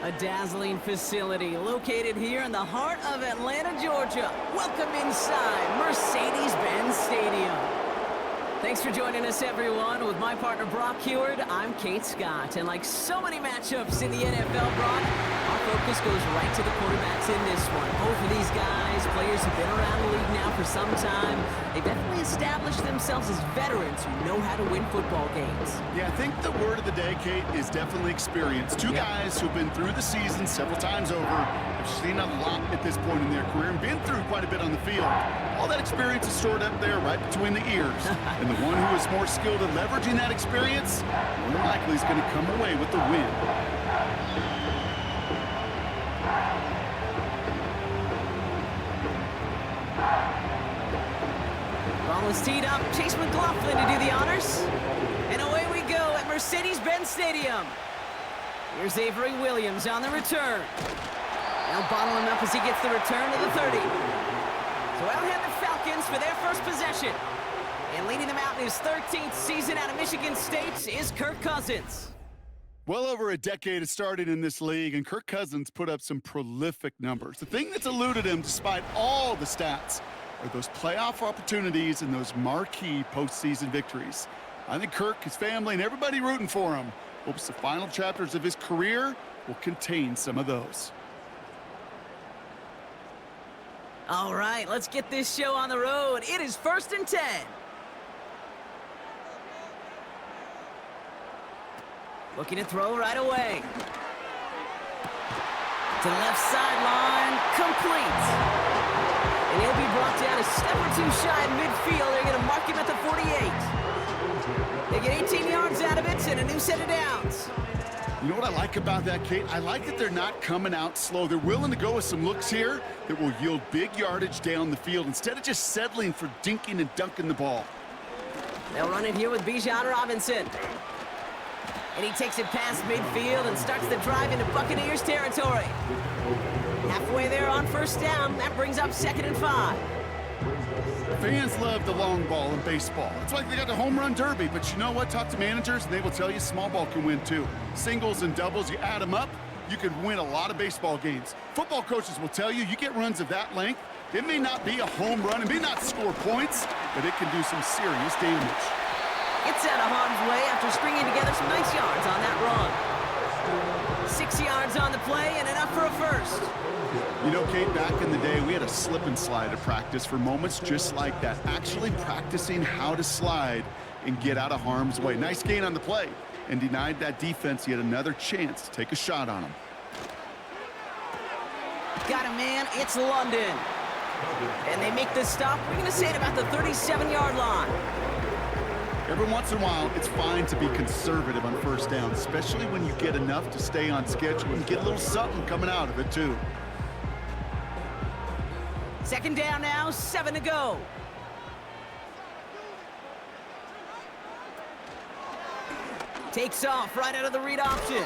A dazzling facility located here in the heart of Atlanta, Georgia. Welcome inside Mercedes-Benz Stadium. Thanks for joining us, everyone. With my partner, Brock Heward, I'm Kate Scott. And like so many matchups in the NFL, Brock, our focus goes right to the quarterbacks in this one. Both of these guys, players who've been around the league now for some time, they've definitely established themselves as veterans who know how to win football games. Yeah, I think the word of the day, Kate, is definitely experience. Two guys who've been through the season several times over, have seen a lot at this point in their career, and been through quite a bit on the field. All that experience is stored up there right between the ears. And the one who is more skilled at leveraging that experience, more than likely is going to come away with the win. Ball is teed up. Chase McLaughlin to do the honors. And away we go at Mercedes-Benz Stadium. Here's Avery Williams on the return. They'll bottle him up as he gets the return to the 30. So out head the Falcons for their first possession. And leading them out in his 13th season out of Michigan State is Kirk Cousins. Well over a decade of starting in this league, and Kirk Cousins put up some prolific numbers. The thing that's eluded him, despite all the stats, are those playoff opportunities and those marquee postseason victories. I think Kirk, his family, and everybody rooting for him hopes the final chapters of his career will contain some of those. All right, let's get this show on the road. It is 1st and 10. Looking to throw right away. To the left sideline, complete. And he'll be brought down a step or two shy of midfield. They're going to mark him at the 48. They get 18 yards out of it and a new set of downs. You know what I like about that, Kate? I like that they're not coming out slow. They're willing to go with some looks here that will yield big yardage down the field instead of just settling for dinking and dunking the ball. They'll run it here with Bijan Robinson. And he takes it past midfield and starts the drive into Buccaneers territory. Halfway there on 1st down. That brings up 2nd and 5. Fans love the long ball in baseball. It's like they got the home run derby, but you know what? Talk to managers, and they will tell you small ball can win too. Singles and doubles, you add them up, you can win a lot of baseball games. Football coaches will tell you get runs of that length. It may not be a home run, it may not score points, but it can do some serious damage. It's out of harm's way after stringing together some nice yards on that run. 6 yards on the play and enough for a first. You know, Kate, back in the day, we had a slip and slide at practice for moments just like that. Actually practicing how to slide and get out of harm's way. Nice gain on the play, and denied that defense yet another chance to take a shot on him. Got a man, it's London. And they make this stop, we're going to say, at about the 37-yard line. Every once in a while, it's fine to be conservative on 1st down, especially when you get enough to stay on schedule and get a little something coming out of it, too. 2nd down now, 7 to go. Takes off right out of the read option.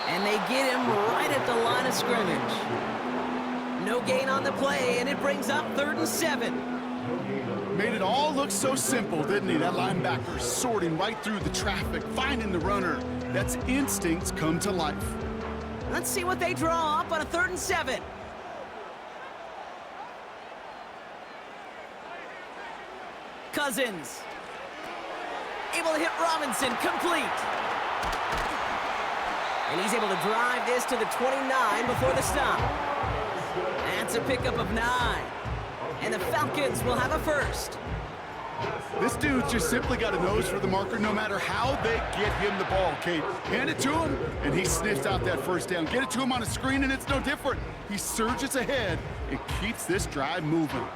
And they get him right at the line of scrimmage. No gain on the play, and it brings up 3rd and 7. Made it all look so simple, didn't he? That linebacker sorting right through the traffic, finding the runner. That's instincts come to life. Let's see what they draw up on a 3rd and 7. Cousins. Able to hit Robinson, complete. And he's able to drive this to the 29 before the stop. That's a pickup of 9. And the Falcons will have a first. This dude's just simply got a nose for the marker no matter how they get him the ball, Kate. Hand it to him, and he sniffs out that 1st down. Get it to him on a screen, and it's no different. He surges ahead and keeps this drive moving.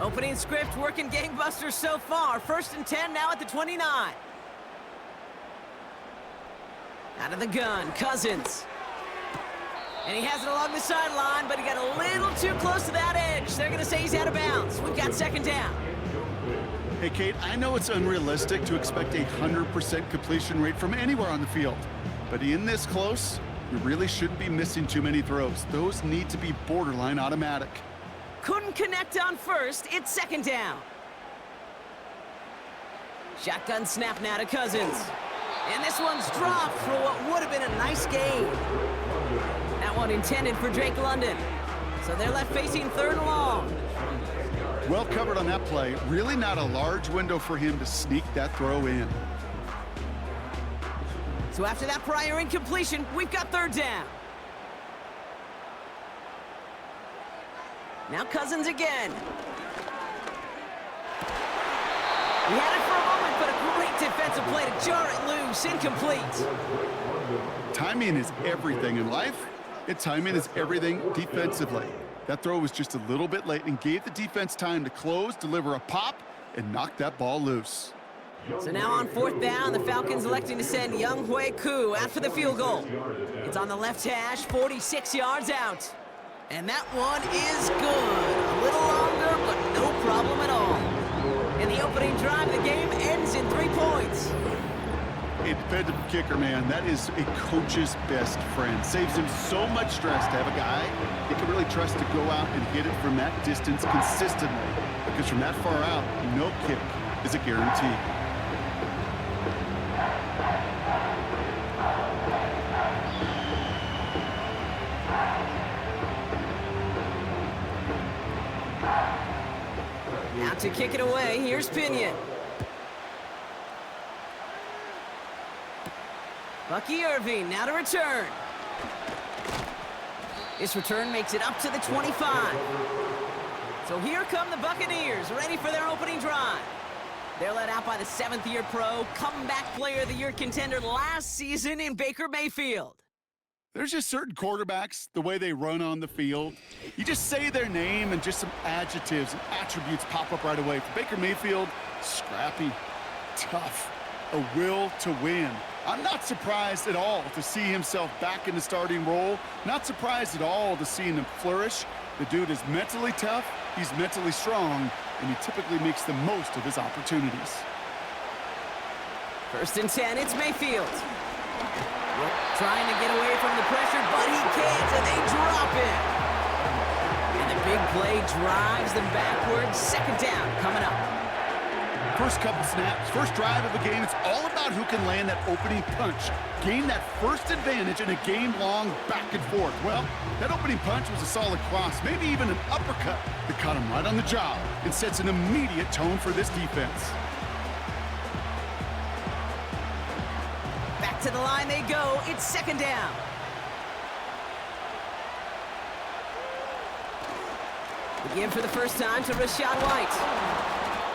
Opening script working gangbusters so far. 1st and 10 now at the 29. Out of the gun, Cousins. And he has it along the sideline, but he got a little too close to that edge. They're going to say he's out of bounds. We've got 2nd down. Hey, Kate, I know it's unrealistic to expect a 100% completion rate from anywhere on the field. But in this close, you really shouldn't be missing too many throws. Those need to be borderline automatic. Couldn't connect on 1st. It's 2nd down. Shotgun snap now to Cousins. And this one's dropped for what would have been a nice gain. That one intended for Drake London. So they're left facing 3rd and long. Well covered on that play. Really not a large window for him to sneak that throw in. So after that prior incompletion, we've got 3rd down. Now Cousins again. He had it for a moment, but a great defensive play to jar it loose. Incomplete. Timing is everything in life, and timing is everything defensively. That throw was just a little bit late and gave the defense time to close, deliver a pop, and knock that ball loose. So now on 4th down, the Falcons electing to send Younghoe Koo out for the field goal. It's on the left hash, 46 yards out. And that one is good. A little longer, but no problem at all. And the opening drive of the game ends in 3 points. A defensive kicker, man, that is a coach's best friend. Saves him so much stress to have a guy he can really trust to go out and hit it from that distance consistently. Because from that far out, no kick is a guarantee. Now to kick it away, here's Pinion. Bucky Irving now to return. This return makes it up to the 25. So here come the Buccaneers, ready for their opening drive. They're led out by the 7th-year pro, comeback player of the year contender last season in Baker Mayfield. There's just certain quarterbacks, the way they run on the field. You just say their name and just some adjectives and attributes pop up right away. For Baker Mayfield, scrappy, tough, a will to win. I'm not surprised at all to see himself back in the starting role. Not surprised at all to see him flourish. The dude is mentally tough, he's mentally strong, and he typically makes the most of his opportunities. 1st and 10, it's Mayfield. Trying to get away from the pressure, but he can't, and they drop it. And the big play drives them backwards. 2nd down coming up. First couple snaps, first drive of the game, it's all about who can land that opening punch. Gain that first advantage in a game-long back and forth. Well, that opening punch was a solid cross, maybe even an uppercut that caught him right on the job and sets an immediate tone for this defense. To the line they go. It's 2nd down. The give for the first time to Rachaad White.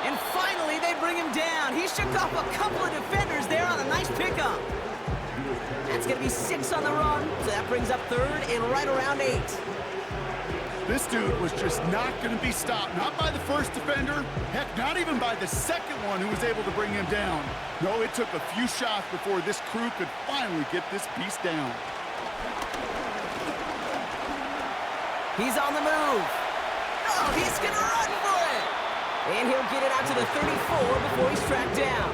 And finally, they bring him down. He shook off a couple of defenders there on a nice pickup. That's going to be 6 on the run, so that brings up 3rd and right around 8. This dude was just not going to be stopped, not by the first defender, heck, not even by the second one who was able to bring him down. No, it took a few shots before this crew could finally get this beast down. He's on the move. Oh, he's going to run for it. And he'll get it out to the 34 before he's tracked down.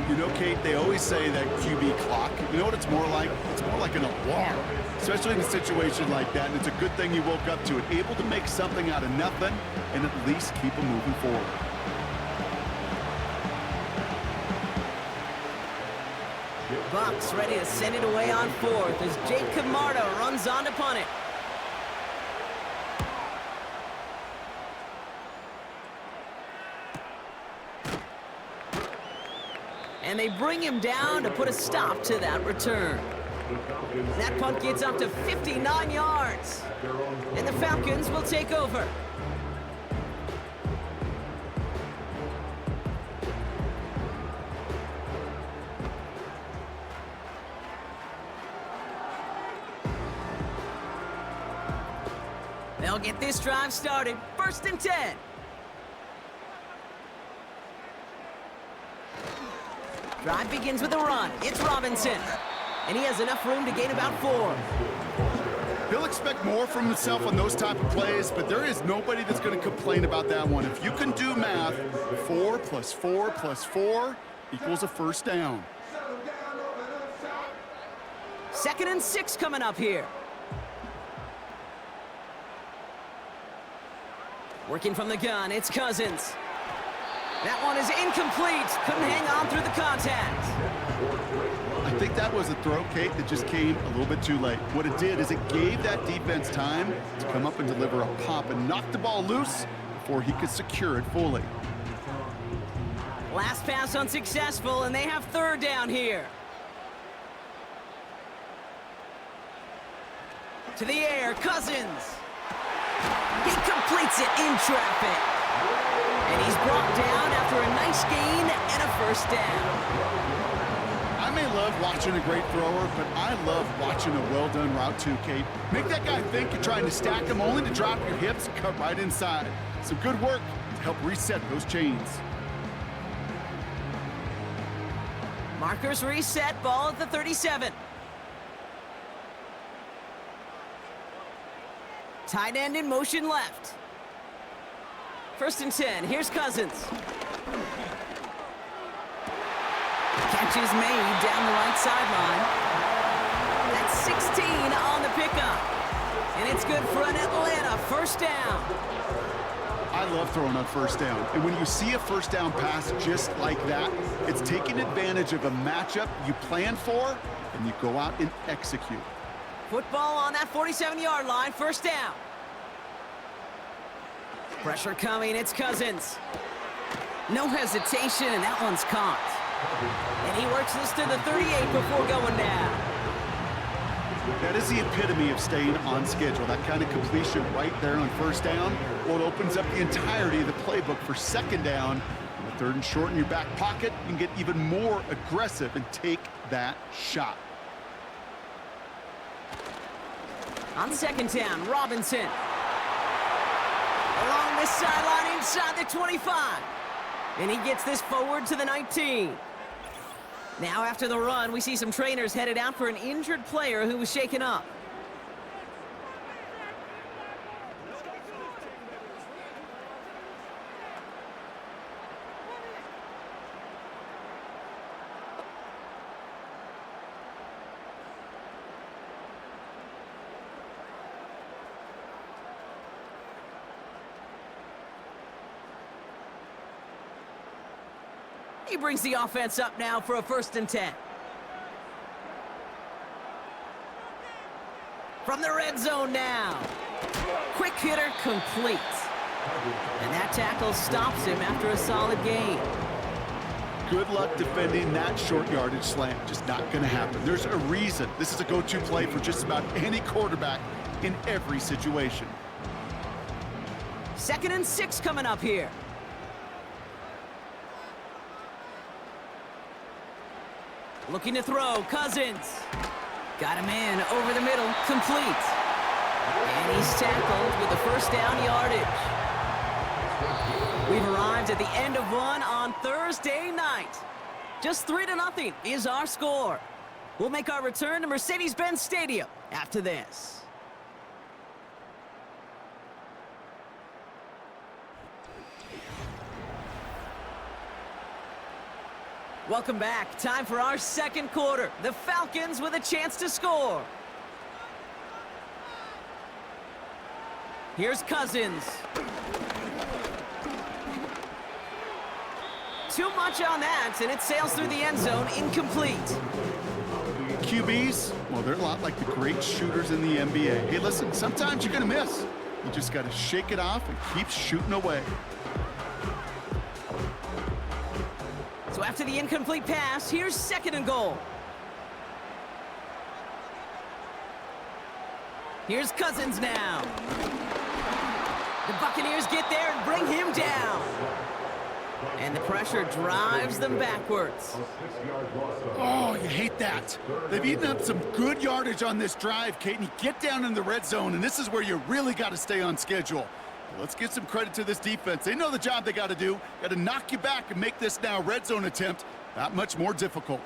You know, Kate, they always say that QB clock. You know what it's more like? It's more like an alarm, especially in a situation like that. And it's a good thing you woke up to it, able to make something out of nothing and at least keep them moving forward. Bucs ready to send it away on 4th as Jake Camarda runs on to punt it. And they bring him down to put a stop to that return. That punt gets up to 59 yards. And the Falcons will take over. They'll get this drive started. 1st and 10. Drive begins with a run. It's Robinson. And he has enough room to gain about 4. He'll expect more from himself on those type of plays, but there is nobody that's going to complain about that one. If you can do math, 4 + 4 + 4 equals a 1st down. 2nd and 6 coming up here. Working from the gun, it's Cousins. That one is incomplete. Couldn't hang on through the contact. think that was a throw, Kate, that just came a little bit too late. What it did is it gave that defense time to come up and deliver a pop and knock the ball loose before he could secure it fully. Last pass unsuccessful, and they have third down here. To the air, Cousins. He completes it in traffic. And he's brought down after a nice gain and a first down. I may love watching a great thrower, but I love watching a well-done route too, Kate. Make that guy think you're trying to stack him only to drop your hips and cut right inside. Some good work to help reset those chains. Markers reset, ball at the 37. Tight end in motion left. 1st and 10, here's Cousins. Catch is made down the right sideline. That's 16 on the pickup. And it's good for an Atlanta first down. I love throwing on first down. And when you see a first down pass just like that, it's taking advantage of a matchup you plan for, and you go out and execute. Football on that 47-yard line, first down. Pressure coming, it's Cousins. No hesitation, and that one's caught. And he works this to the 38 before going down. That is the epitome of staying on schedule. That kind of completion right there on first down. Well, it opens up the entirety of the playbook for second down. On the 3rd and short in your back pocket, you can get even more aggressive and take that shot. On 2nd down, Robinson. Along this sideline inside the 25. And he gets this forward to the 19. Now after the run, we see some trainers headed out for an injured player who was shaken up. He brings the offense up now for a 1st and 10. From the red zone now. Quick hitter complete. And that tackle stops him after a solid gain. Good luck defending that short yardage slant. Just not going to happen. There's a reason this is a go-to play for just about any quarterback in every situation. 2nd and 6 coming up here. Looking to throw, Cousins. Got him in, over the middle, complete. And he's tackled with the first down yardage. We've arrived at the end of one on Thursday night. Just 3-0 is our score. We'll make our return to Mercedes-Benz Stadium after this. Welcome back. Time for our 2nd quarter. The Falcons with a chance to score. Here's Cousins. Too much on that, and it sails through the end zone, incomplete. QBs, well, they're a lot like the great shooters in the NBA. Hey, listen, sometimes you're going to miss. You just got to shake it off and keep shooting away. So after the incomplete pass, here's 2nd and goal. Here's Cousins now. The Buccaneers get there and bring him down. And the pressure drives them backwards. Oh, you hate that. They've eaten up some good yardage on this drive, Kate, and you get down in the red zone, and this is where you really got to stay on schedule. Let's give some credit to this defense. They know the job they got to do. Got to knock you back and make this now red zone attempt that much more difficult.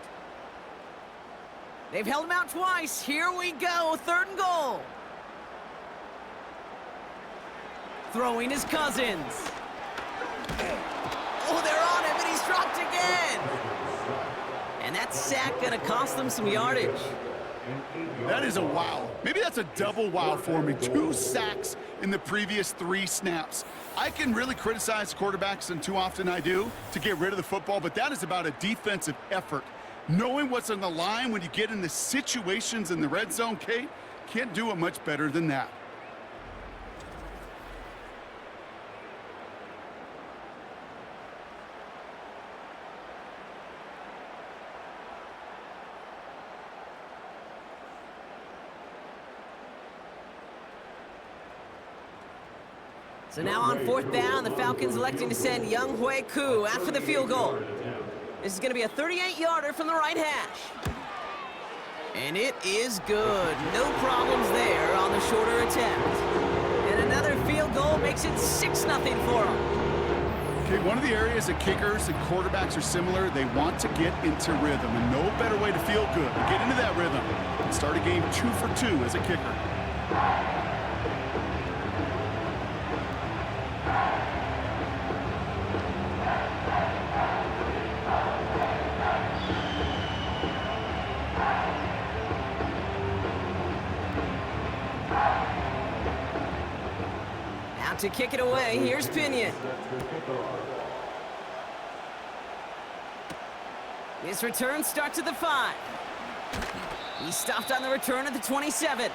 They've held him out twice. Here we go, 3rd and goal. Throwing his Cousins. Oh, they're on him, and he's dropped again. And that sack gonna cost them some yardage. That is a wow. Maybe that's a double wow for me. 2 sacks in the previous 3 snaps. I can really criticize quarterbacks, and too often I do, to get rid of the football, but that is about a defensive effort. Knowing what's on the line when you get in the situations in the red zone, Kate, can't do it much better than that. So now on 4th down, the Falcons electing to send Young Hui Koo after the field goal. This is going to be a 38-yarder from the right hash. And it is good. No problems there on the shorter attempt. And another field goal makes it 6-0 for them. Okay, one of the areas that kickers and quarterbacks are similar, they want to get into rhythm, and no better way to feel good to get into that rhythm and start a game 2 for 2 as a kicker. To kick it away, here's Pinion. His return starts at the 5. He stopped on the return at the 27.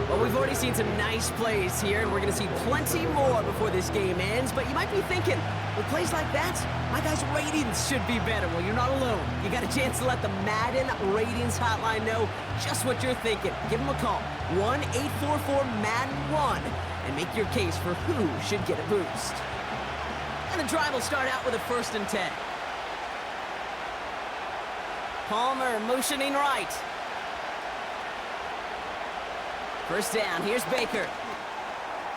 Well, we've already seen some nice plays here, and we're going to see plenty more before this game ends. But you might be thinking, with plays like that, my guys' ratings should be better. Well, you're not alone. You got a chance to let the Madden Ratings Hotline know just what you're thinking. Give them a call, 1-844-MADDEN-1. and make your case for who should get a boost. And the drive will start out with a 1st and 10. Palmer motioning right. 1st down, here's Baker.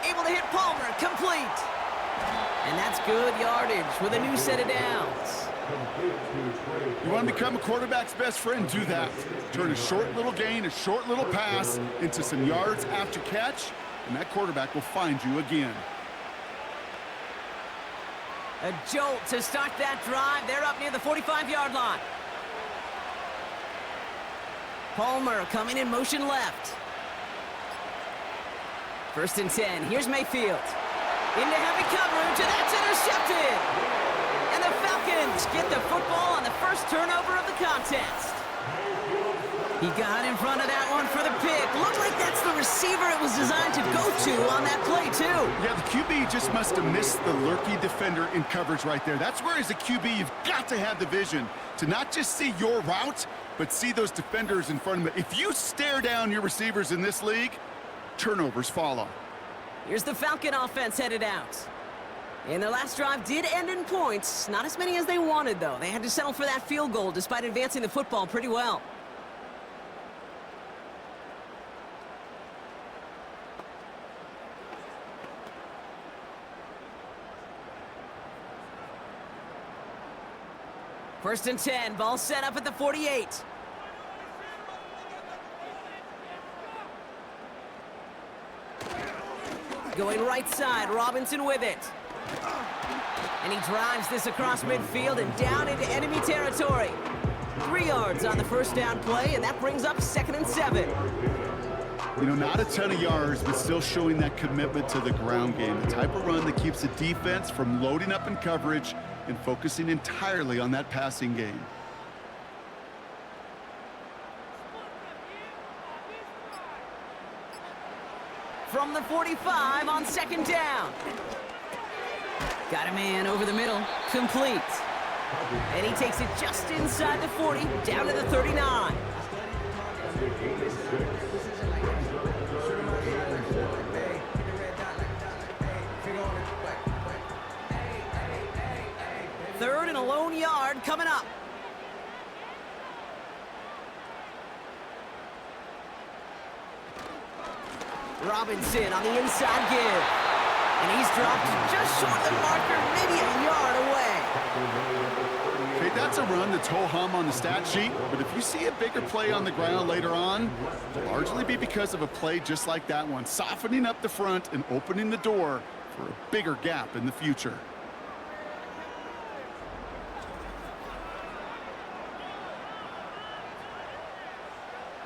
Able to hit Palmer, complete. And that's good yardage with a new set of downs. You want to become a quarterback's best friend? Do that. Turn a short little gain, a short little pass into some yards after catch, and that quarterback will find you again. A jolt to start that drive. They're up near the 45-yard line. Palmer coming in motion left. 1st and 10. Here's Mayfield. Into heavy coverage, and that's intercepted. And the Falcons get the football on the first turnover of the contest. He got in front of that one for the pick. Looked like that's the receiver it was designed to go to on that play, too. Yeah, the QB just must have missed the lurky defender in coverage right there. That's where, as a QB, you've got to have the vision to not just see your route, but see those defenders in front of it. If you stare down your receivers in this league, turnovers follow. Here's the Falcon offense headed out. And their last drive did end in points. Not as many as they wanted, though. They had to settle for that field goal despite advancing the football pretty well. First and 10, ball set up at the 48. Going right side, Robinson with it. And he drives this across midfield and down into enemy territory. 3 yards on the 1st down play, and that brings up 2nd and 7. You know, not a ton of yards, but still showing that commitment to the ground game. The type of run that keeps the defense from loading up in coverage and focusing entirely on that passing game. From the 45 on 2nd down. Got a man over the middle, complete. And he takes it just inside the 40, down to the 39. Third and a lone yard coming up. Robinson on the inside give. And he's dropped just short of the marker, maybe a yard away. Okay, that's a run that's ho-hum on the stat sheet, but if you see a bigger play on the ground later on, it'll largely be because of a play just like that one, softening up the front and opening the door for a bigger gap in the future.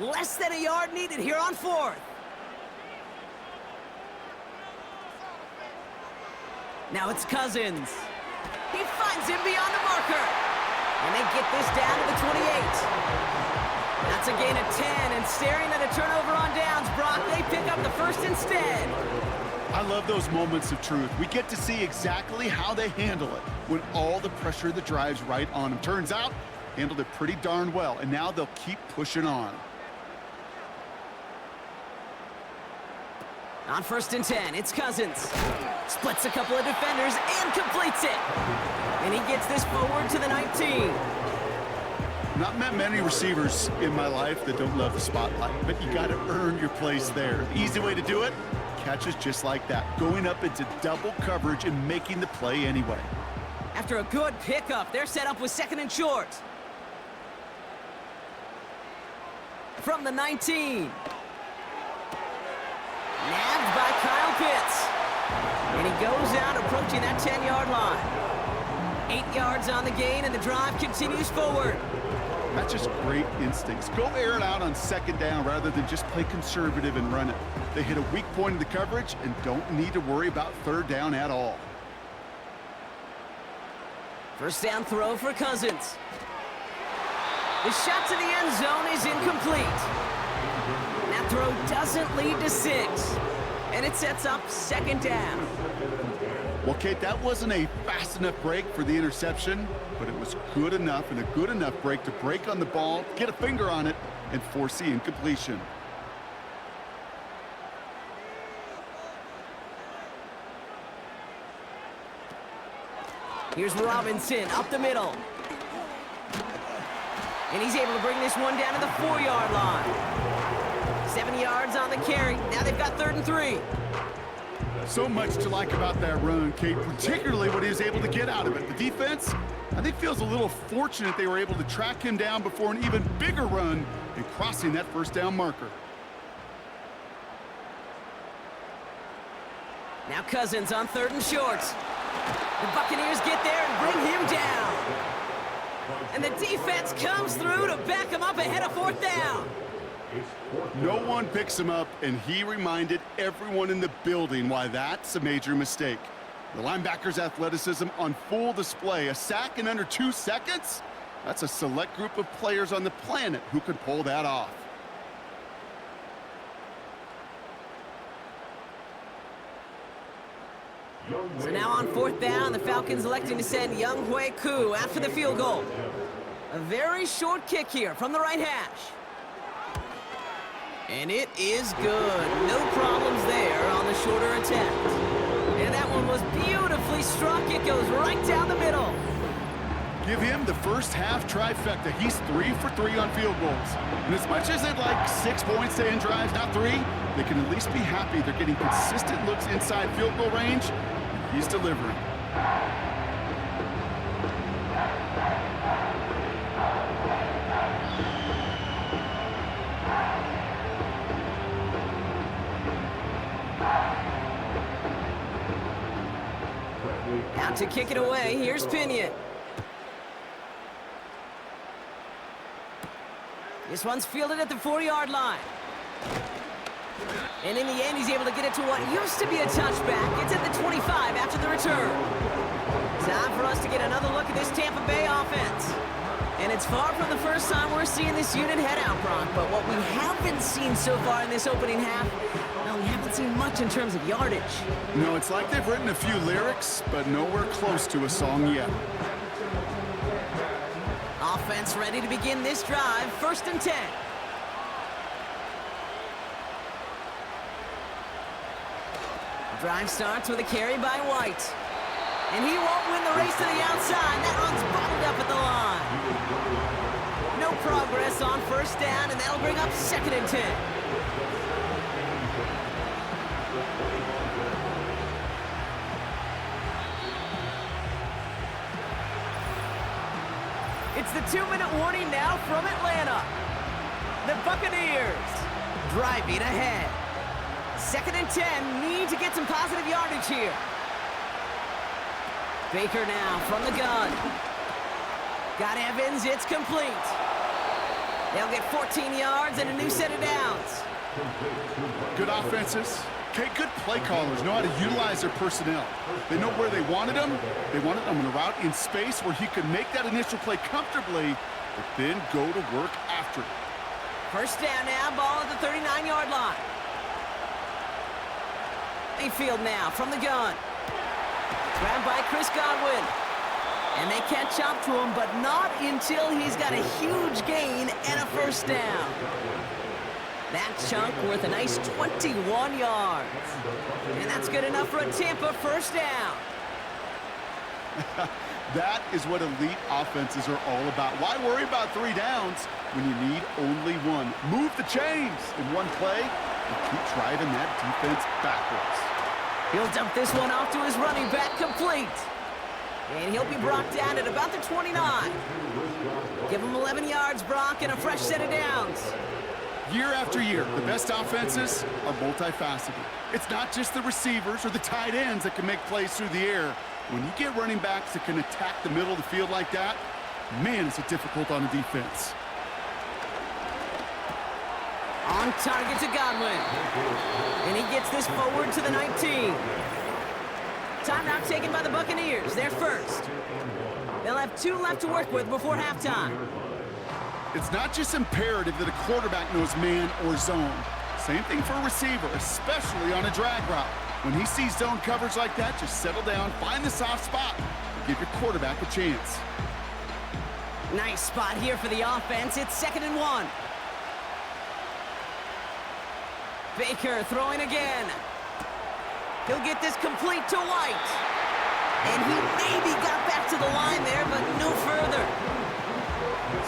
Less than a yard needed here on 4th. Now it's Cousins. He finds him beyond the marker. And they get this down to the 28. That's a gain of 10, and staring at a turnover on downs, Brock, they pick up the first instead. I love those moments of truth. We get to see exactly how they handle it when all the pressure of the drive's right on them. Turns out, handled it pretty darn well, and now they'll keep pushing on. On 1st and 10, it's Cousins. Splits a couple of defenders and completes it. And he gets this forward to the 19. Not met many receivers in my life that don't love the spotlight, but you got to earn your place there. The easy way to do it, catches just like that, going up into double coverage and making the play anyway. After a good pickup, they're set up with 2nd and short. From the 19. Nabbed by Kyle Pitts. And he goes out approaching that 10-yard line. 8 yards on the gain, and the drive continues forward. That's just great instincts. Go air it out on 2nd down rather than just play conservative and run it. They hit a weak point in the coverage and don't need to worry about 3rd down at all. 1st down throw for Cousins. The shot to the end zone is incomplete. That throw doesn't lead to 6. And it sets up 2nd down. Well, Kate, that wasn't a fast enough break for the interception, but it was good enough and a good enough break to break on the ball, get a finger on it, and force the incompletion. Here's Robinson up the middle. And he's able to bring this one down to the 4-yard line. 7 yards on the carry. Now they've got 3rd and 3. So much to like about that run, Kate, particularly what he was able to get out of it. The defense, I think, feels a little fortunate they were able to track him down before an even bigger run and crossing that 1st down marker. Now Cousins on 3rd and short. The Buccaneers get there and bring him down. And the defense comes through to back him up ahead of 4th down. No one picks him up, and he reminded everyone in the building why that's a major mistake. The linebacker's athleticism on full display. A sack in under 2 seconds? That's a select group of players on the planet who could pull that off. So now on 4th down, the Falcons electing to send Younghoe Koo after the field goal. A very short kick here from the right hash. And it is good. No problems there on the shorter attempt. And that one was beautifully struck. It goes right down the middle. Give him the first half trifecta. He's 3 for 3 on field goals. And as much as they'd like 6 points to end drives, not 3, they can at least be happy they're getting consistent looks inside field goal range. And he's delivering. Out to kick it away, here's Pinion. This one's fielded at the 4-yard line. And in the end, he's able to get it to what used to be a touchback. It's at the 25 after the return. Time for us to get another look at this Tampa Bay offense. And it's far from the first time we're seeing this unit head out, Brock. But what we haven't seen so far in this opening half, well, we haven't seen much in terms of yardage. No, it's like they've written a few lyrics, but nowhere close to a song yet. Offense ready to begin this drive, 1st and 10. Drive starts with a carry by White. And he won't win the race to the outside. That one's bottled up at the line. No progress on 1st down, and that'll bring up 2nd and 10. It's the 2-minute warning now from Atlanta. The Buccaneers driving ahead. 2nd and 10, need to get some positive yardage here. Baker now from the gun. Got Evans, it's complete. They'll get 14 yards and a new set of downs. Good offenses. Okay, good play callers know how to utilize their personnel. They know where they wanted them. They wanted them on a route in space where he could make that initial play comfortably, but then go to work after it. First down now, ball at the 39-yard line. Mayfield now from the gun. Grabbed by Chris Godwin. And they catch up to him, but not until he's got a huge gain and a first down. That chunk worth a nice 21 yards. And that's good enough for a Tampa first down. That is what elite offenses are all about. Why worry about 3 downs when you need only one? Move the chains in one play and keep driving that defense backwards. He'll dump this one off to his running back, complete. And he'll be brought down at about the 29. Give him 11 yards, Brock, and a fresh set of downs. Year after year, the best offenses are multifaceted. It's not just the receivers or the tight ends that can make plays through the air. When you get running backs that can attack the middle of the field like that, man, is it difficult on the defense. On target to Godwin. And he gets this forward to the 19. Timeout taken by the Buccaneers. They're first. They'll have 2 left to work with before halftime. It's not just imperative that a quarterback knows man or zone. Same thing for a receiver, especially on a drag route. When he sees zone coverage like that, just settle down, find the soft spot, and give your quarterback a chance. Nice spot here for the offense. It's 2nd and 1. Baker throwing again. He'll get this complete to White. And he maybe got back to the line there, but no further.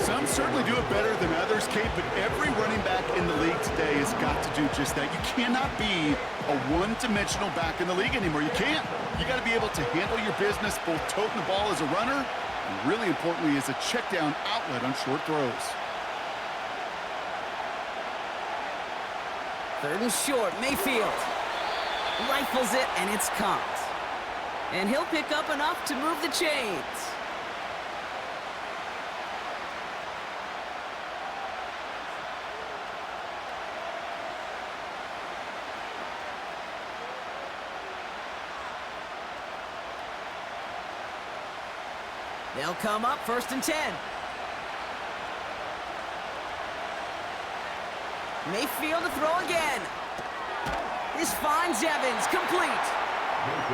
Some certainly do it better than others, Kate, but every running back in the league today has got to do just that. You cannot be a one-dimensional back in the league anymore. You can't. You got to be able to handle your business, both toting the ball as a runner, and really importantly as a check-down outlet on short throws. 3rd and short, Mayfield. Rifles it, and it's caught. And he'll pick up enough to move the chains. They'll come up 1st and 10. Mayfield to throw again. This finds Evans, complete.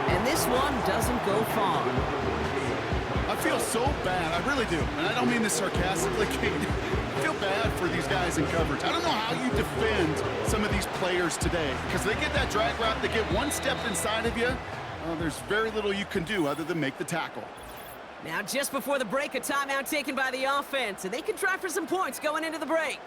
And this one doesn't go far. I feel so bad, I really do. And I don't mean this sarcastically, Kate. I feel bad for these guys in coverage. I don't know how you defend some of these players today. Because they get that drag route, they get one step inside of you. There's very little you can do other than make the tackle. Now, just before the break, a timeout taken by the offense, and they can try for some points going into the break.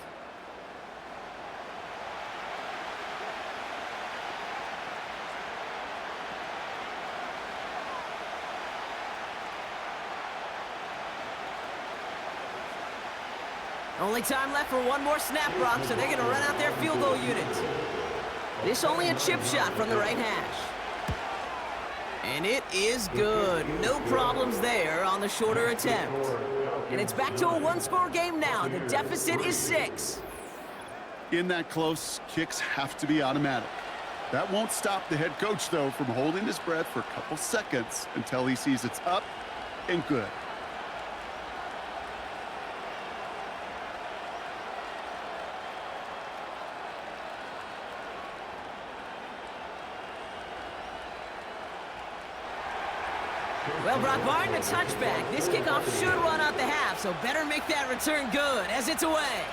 Only time left for one more snap, Brock, so they're going to run out their field goal unit. This only a chip shot from the right hash. And it is good. No problems there on the shorter attempt. And it's back to a one-score game now. The deficit is 6. In that close, kicks have to be automatic. That won't stop the head coach, though, from holding his breath for a couple seconds until he sees it's up and good. Well, Brock Martin, a touchback. This kickoff should run out the half, so better make that return good as it's away.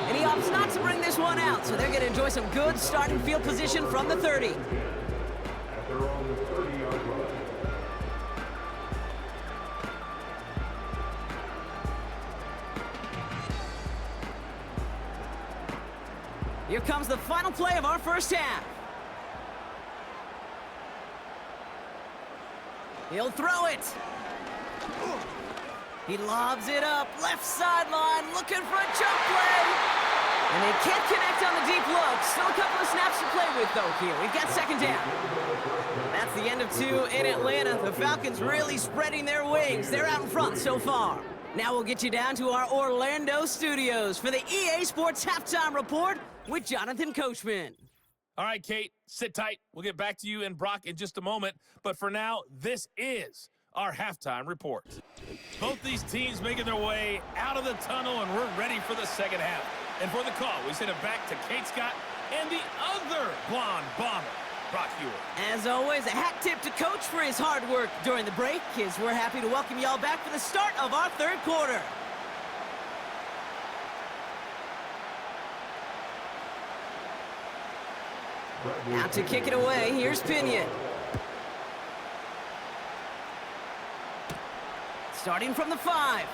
And he opts not to bring this one out, so they're going to enjoy some good starting field position from the 30. Here comes the final play of our first half. He'll throw it. He lobs it up, left sideline, looking for a jump play. And they can't connect on the deep look. Still a couple of snaps to play with, though, here. We've got 2nd down. That's the end of 2 in Atlanta. The Falcons really spreading their wings. They're out in front so far. Now we'll get you down to our Orlando studios for the EA Sports Halftime Report with Jonathan Coachman. All right, Kate, sit tight. We'll get back to you and Brock in just a moment. But for now, this is our halftime report. Both these teams making their way out of the tunnel, and we're ready for the second half. And for the call, we send it back to Kate Scott and the other blonde bomber, Brock Hewitt. As always, a hat tip to Coach for his hard work during the break, as we're happy to welcome y'all back for the start of our third quarter. Out to kick it away, here's Pinion. Starting from the 5.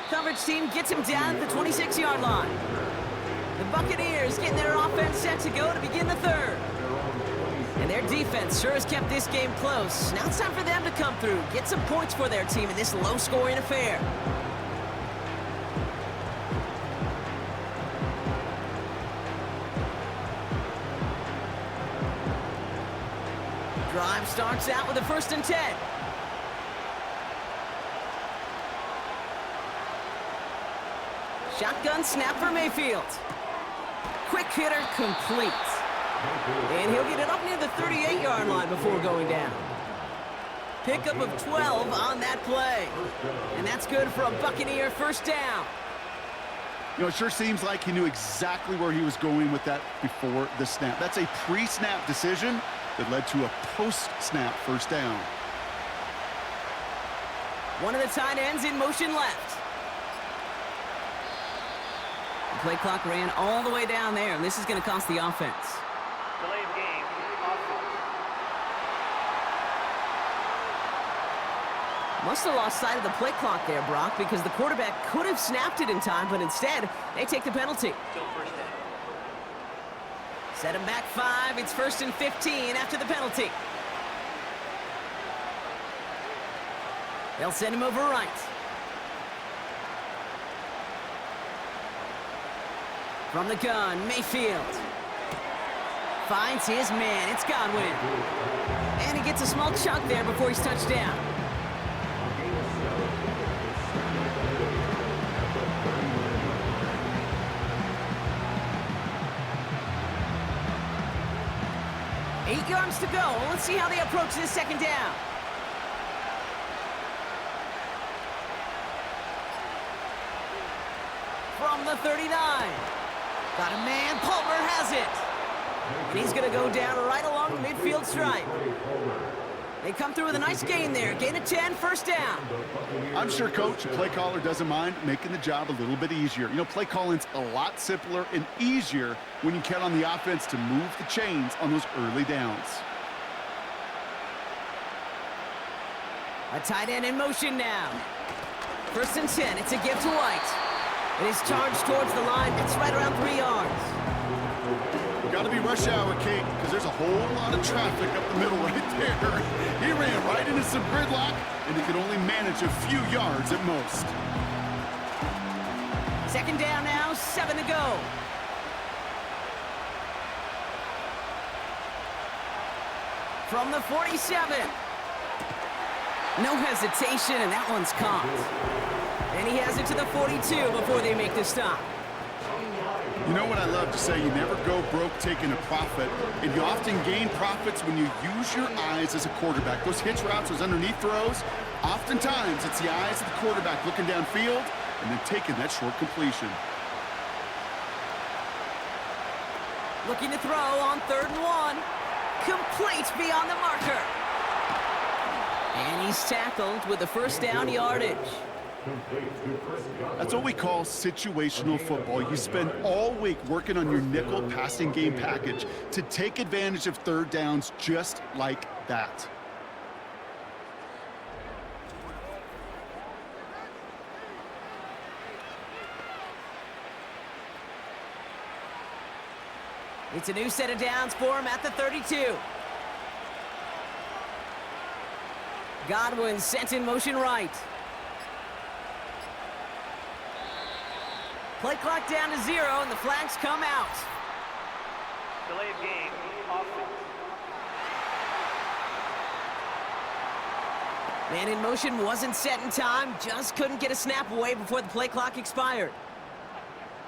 Coverage team gets him down at the 26-yard line. The Buccaneers getting their offense set to go to begin the third. And their defense sure has kept this game close. Now it's time for them to come through, get some points for their team in this low-scoring affair. Drive starts out with a 1st and 10. Shotgun snap for Mayfield. Quick hitter complete. And he'll get it up near the 38-yard line before going down. Pickup of 12 on that play. And that's good for a Buccaneer 1st down. You know, it sure seems like he knew exactly where he was going with that before the snap. That's a pre-snap decision that led to a post-snap 1st down. One of the tight ends in motion left. The play clock ran all the way down there, and this is going to cost the offense. Delay of game. Must have lost sight of the play clock there, Brock, because the quarterback could have snapped it in time, but instead, they take the penalty. Still 1st down. Set him back 5. It's 1st and 15 after the penalty. They'll send him over right. From the gun, Mayfield. Finds his man. It's Godwin. And he gets a small chunk there before he's touched down. Eight yards to go. Let's see how they approach this 2nd down. From the 39. Got a man. Palmer has it. And he's going to go down right along the midfield stripe. They come through with a nice gain there. Gain of 10, 1st down. I'm sure Coach, the play caller, doesn't mind making the job a little bit easier. You know, play calling's a lot simpler and easier when you count on the offense to move the chains on those early downs. A tight end in motion now. 1st and 10. It's a give to White. It is charged towards the line. It's right around 3 yards. Got to be rush hour, Kate, because there's a whole lot of traffic up the middle right there. He ran right into some gridlock, and he could only manage a few yards at most. 2nd down now, 7 to go. From the 47. No hesitation, and that one's caught. And he has it to the 42 before they make the stop. You know what I love to say? You never go broke taking a profit, and you often gain profits when you use your eyes as a quarterback. Those hitch routes, those underneath throws, oftentimes it's the eyes of the quarterback looking downfield and then taking that short completion. Looking to throw on 3rd and 1. Complete beyond the marker. And he's tackled with the 1st down yardage. That's what we call situational football. You spend all week working on your nickel passing game package to take advantage of 3rd downs just like that. It's a new set of downs for him at the 32. Godwin sent in motion right. Play clock down to 0, and the flags come out. Delay of game. Offense. Man in motion wasn't set in time. Just couldn't get a snap away before the play clock expired.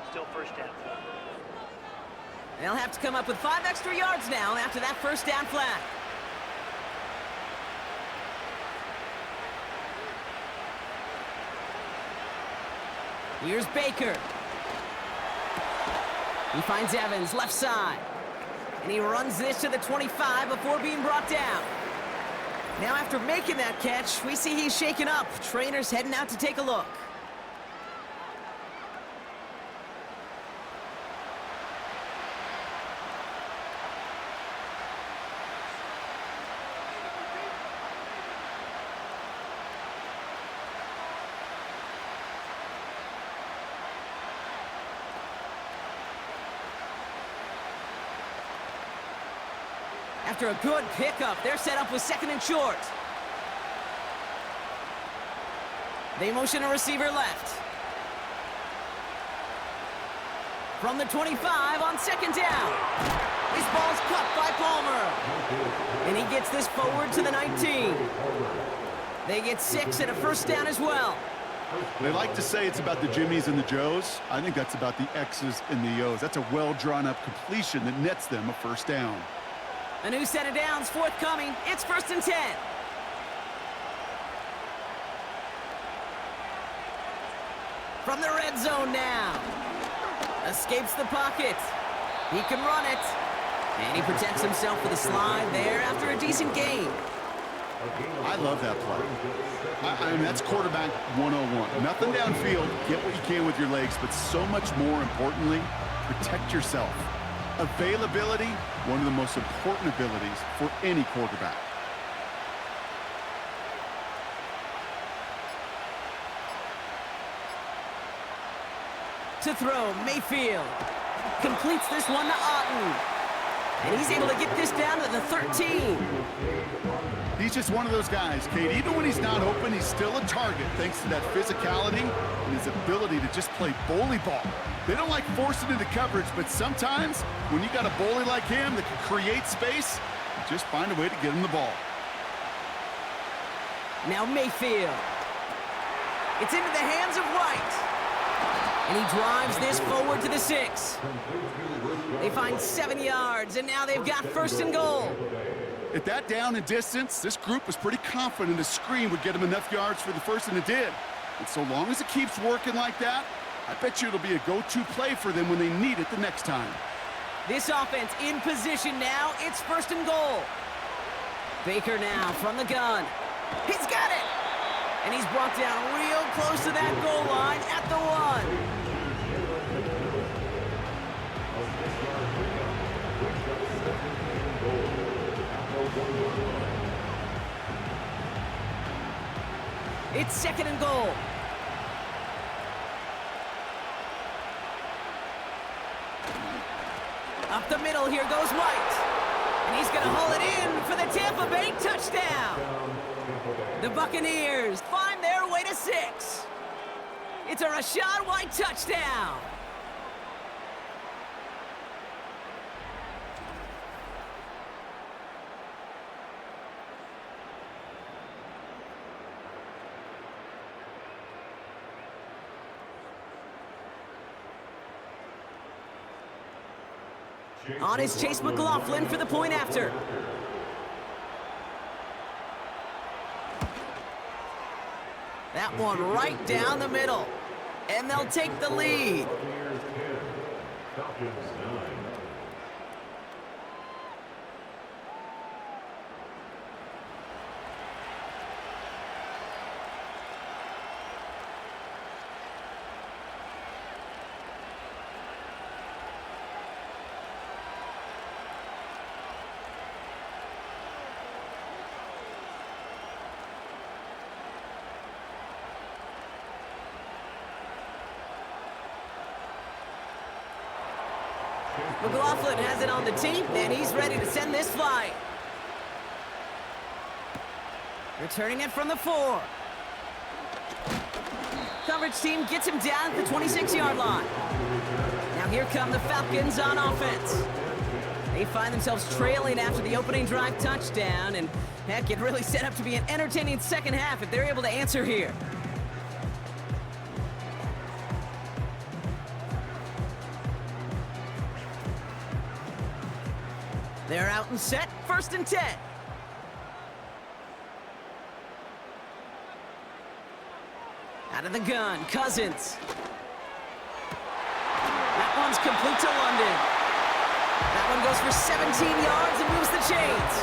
Still 1st down. They'll have to come up with 5 extra yards now after that 1st down flag. Here's Baker. He finds Evans, left side. And he runs this to the 25 before being brought down. Now after making that catch, we see he's shaken up. Trainer's heading out to take a look. After a good pickup, they're set up with 2nd and short. They motion a receiver left. From the 25 on 2nd down. This ball's cut by Palmer. And he gets this forward to the 19. They get 6 and a 1st down as well. They like to say it's about the Jimmies and the Joes. I think that's about the X's and the O's. That's a well-drawn-up completion that nets them a 1st down. A new set of downs forthcoming. It's 1st and 10. From the red zone now. Escapes the pocket. He can run it. And he protects himself with a slide there after a decent gain. I love that play. I mean, that's quarterback 101. Nothing downfield. Get what you can with your legs, but so much more importantly, protect yourself. Availability, one of the most important abilities for any quarterback. To throw, Mayfield completes this one to Otten. And he's able to get this down to the 13. He's just one of those guys, Kate. Even when he's not open, he's still a target thanks to that physicality and his ability to just play bully ball. They don't like forcing into coverage, but sometimes when you got a bully like him that can create space, you just find a way to get him the ball. Now Mayfield. It's into the hands of White. And he drives this forward to the 6. They find 7 yards, and now they've got 1st and goal. At that down and distance, this group was pretty confident a screen would get them enough yards for the 1st, and it did. And so long as it keeps working like that, I bet you it'll be a go-to play for them when they need it the next time. This offense in position now. It's 1st and goal. Baker now from the gun. He's got it! And he's brought down real close to that goal line at the 1. It's 2nd and goal. Up the middle, here goes White. And he's going to haul it in for the Tampa Bay touchdown. The Buccaneers find their way to 6. It's a Rachaad White touchdown. On is Chase McLaughlin for the point after. That one right down the middle. And they'll take the lead. McLaughlin has it on the tee, and he's ready to send this flying. Returning it from the 4. Coverage team gets him down at the 26-yard line. Now here come the Falcons on offense. They find themselves trailing after the opening drive touchdown, and heck, it really set up to be an entertaining second half if they're able to answer here. They're out and set, 1st and 10. Out of the gun, Cousins. one's complete to London. That one goes for 17 yards and moves the chains.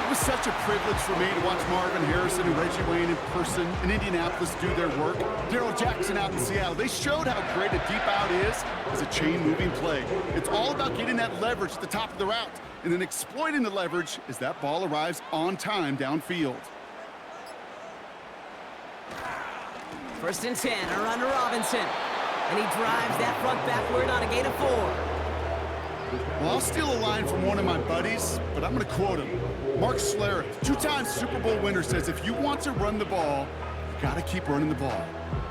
It was such a privilege for me to watch Marvin Harrison and Reggie Wayne in person in Indianapolis do their work. Darrell Jackson out in Seattle. They showed how great a deep out is as a chain-moving play. It's all about getting that leverage at the top of the route and then exploiting the leverage as that ball arrives on time downfield. 1st and 10, a run to Robinson. And he drives that front backward on a gain of 4. Well, I'll steal a line from one of my buddies, but I'm going to quote him. Mark Schlereth, 2-time Super Bowl winner, says if you want to run the ball, you got to keep running the ball.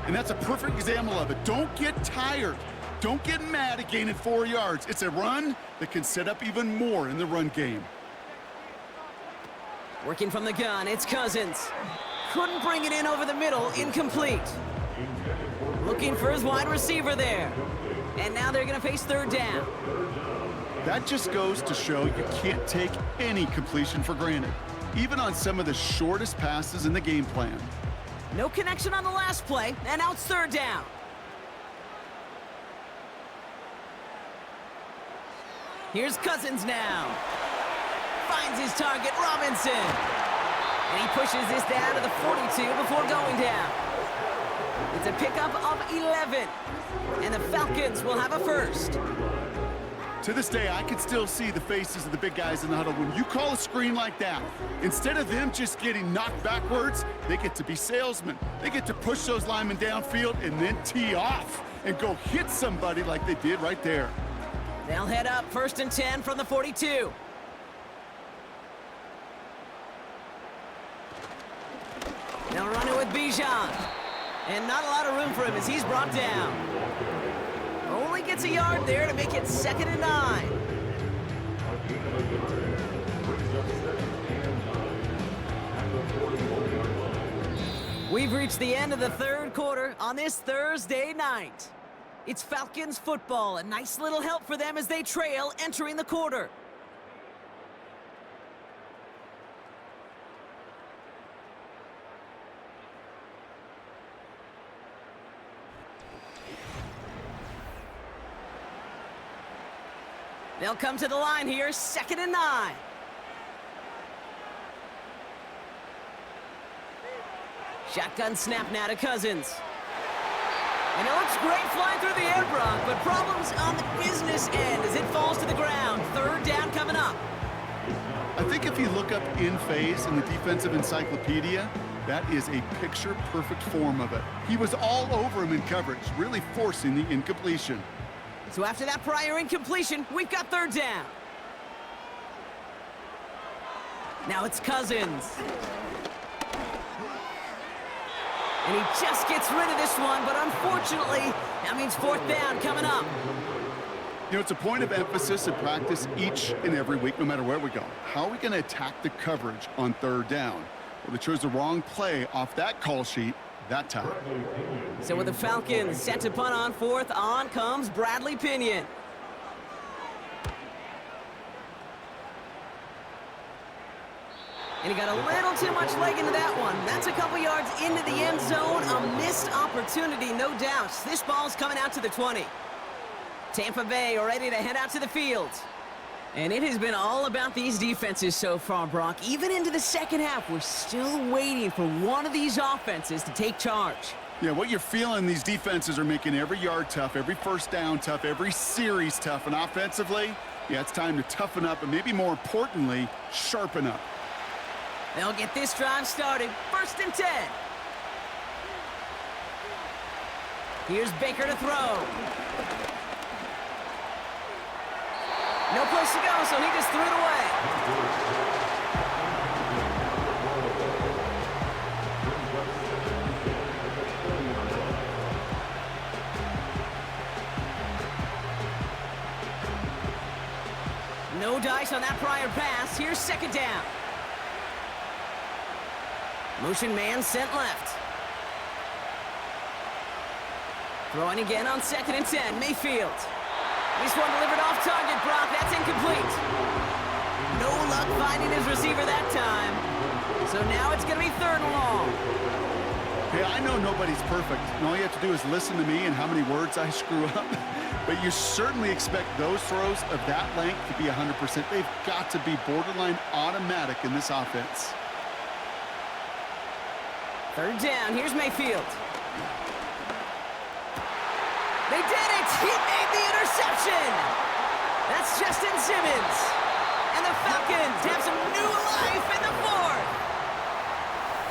And that's a perfect example of it. Don't get tired. Don't get mad at gaining 4 yards. It's a run that can set up even more in the run game. Working from the gun, it's Cousins. Couldn't bring it in over the middle, incomplete. Looking for his wide receiver there. And now they're going to face 3rd down. That just goes to show you can't take any completion for granted, even on some of the shortest passes in the game plan. No connection on the last play, and now it's 3rd down. Here's Cousins now. Finds his target, Robinson. And he pushes this down to the 42 before going down. It's a pickup of 11. And the Falcons will have a 1st. To this day, I can still see the faces of the big guys in the huddle. When you call a screen like that, instead of them just getting knocked backwards, they get to be salesmen. They get to push those linemen downfield and then tee off and go hit somebody like they did right there. They'll head up 1st and 10 from the 42. They'll run it with Bijan. And not a lot of room for him as he's brought down. Only gets a yard there to make it 2nd and 9. We've reached the end of the 3rd quarter on this Thursday night. It's Falcons football, a nice little help for them as they trail entering the quarter. They'll come to the line here, 2nd and 9. Shotgun snap now to Cousins. And it looks great flying through the air, Brock, but problems on the business end as it falls to the ground. 3rd down coming up. I think if you look up in phase in the defensive encyclopedia, that is a picture-perfect form of it. He was all over him in coverage, really forcing the incompletion. So after that prior incompletion, we've got 3rd down. Now it's Cousins. And he just gets rid of this one, but unfortunately, that means 4th down coming up. You know, it's a point of emphasis in practice each and every week, no matter where we go. How are we going to attack the coverage on 3rd down? Well, they chose the wrong play off that call sheet that time. So with the Falcons set to punt on 4th, on comes Bradley Pinion. And he got a little too much leg into that one. That's a couple yards into the end zone. A missed opportunity, no doubt. This ball's coming out to the 20. Tampa Bay ready to head out to the field. And it has been all about these defenses so far, Brock. Even into the 2nd half, we're still waiting for one of these offenses to take charge. Yeah, what you're feeling, these defenses are making every yard tough, every 1st down tough, every series tough. And offensively, yeah, it's time to toughen up and maybe more importantly, sharpen up. They'll get this drive started. 1st and 10. Here's Baker to throw. No place to go, so he just threw it away. No dice on that prior pass. Here's 2nd down. Motion man sent left. Throwing again on 2nd and 10. Mayfield. This one delivered off target, Brock. That's incomplete. No luck finding his receiver that time. So now it's going to be 3rd and long. Hey, I know nobody's perfect. And all you have to do is listen to me and how many words I screw up. But you certainly expect those throws of that length to be 100%. They've got to be borderline automatic in this offense. Third down, here's Mayfield. They did it! He made the interception! That's Justin Simmons. And the Falcons have some new life in the fourth.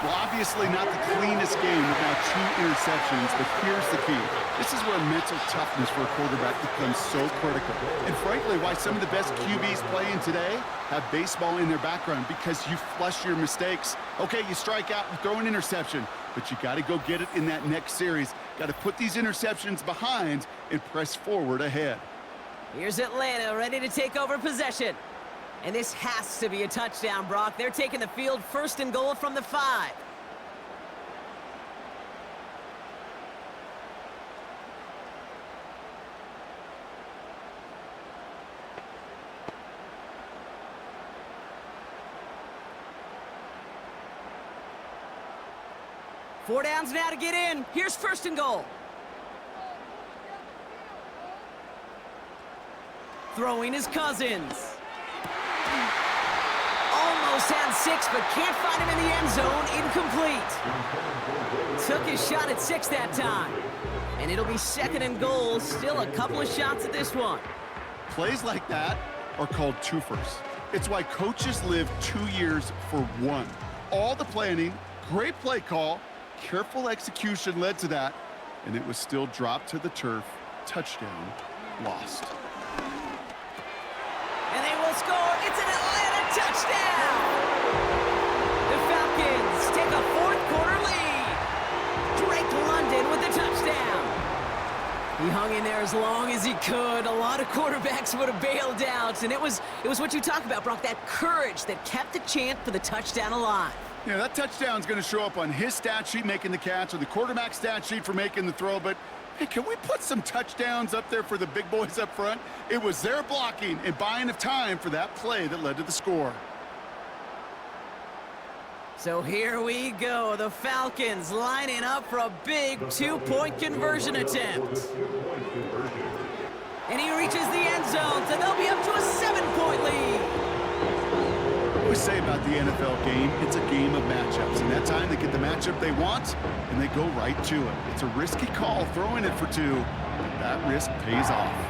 Well, obviously not the cleanest game with now 2 interceptions, but here's the key. This is where mental toughness for a quarterback becomes so critical. And frankly, why some of the best QBs playing today have baseball in their background, because you flush your mistakes. Okay, you strike out and throw an interception, but you got to go get it in that next series. Got to put these interceptions behind and press forward ahead. Here's Atlanta ready to take over possession. And this has to be a touchdown, Brock. They're taking the field 1st and goal from the 5. Four downs now to get in. Here's 1st and goal. Throwing his Cousins. Almost had 6, but can't find him in the end zone. Incomplete. Took his shot at 6 that time. And it'll be 2nd and goal. Still a couple of shots at this one. Plays like that are called twofers. It's why coaches live 2 years for one. All the planning, great play call, careful execution led to that, and it was still dropped to the turf. Touchdown, lost. And they will score. It's an Atlanta touchdown! The Falcons take a 4th quarter lead. Drake London with the touchdown. He hung in there as long as he could. A lot of quarterbacks would have bailed out, and it was what you talk about, Brock, that courage that kept the chant for the touchdown alive. Yeah, that touchdown's going to show up on his stat sheet making the catch or the quarterback stat sheet for making the throw, but hey, can we put some touchdowns up there for the big boys up front? It was their blocking and buying of time for that play that led to the score. So here we go, the Falcons lining up for a big 2-point conversion attempt. And he reaches the end zone, so they'll be up to a 7-point lead. We say about the NFL game, it's a game of matchups, and that time they get the matchup they want, and they go right to it. It's a risky call throwing it for 2, but that risk pays off.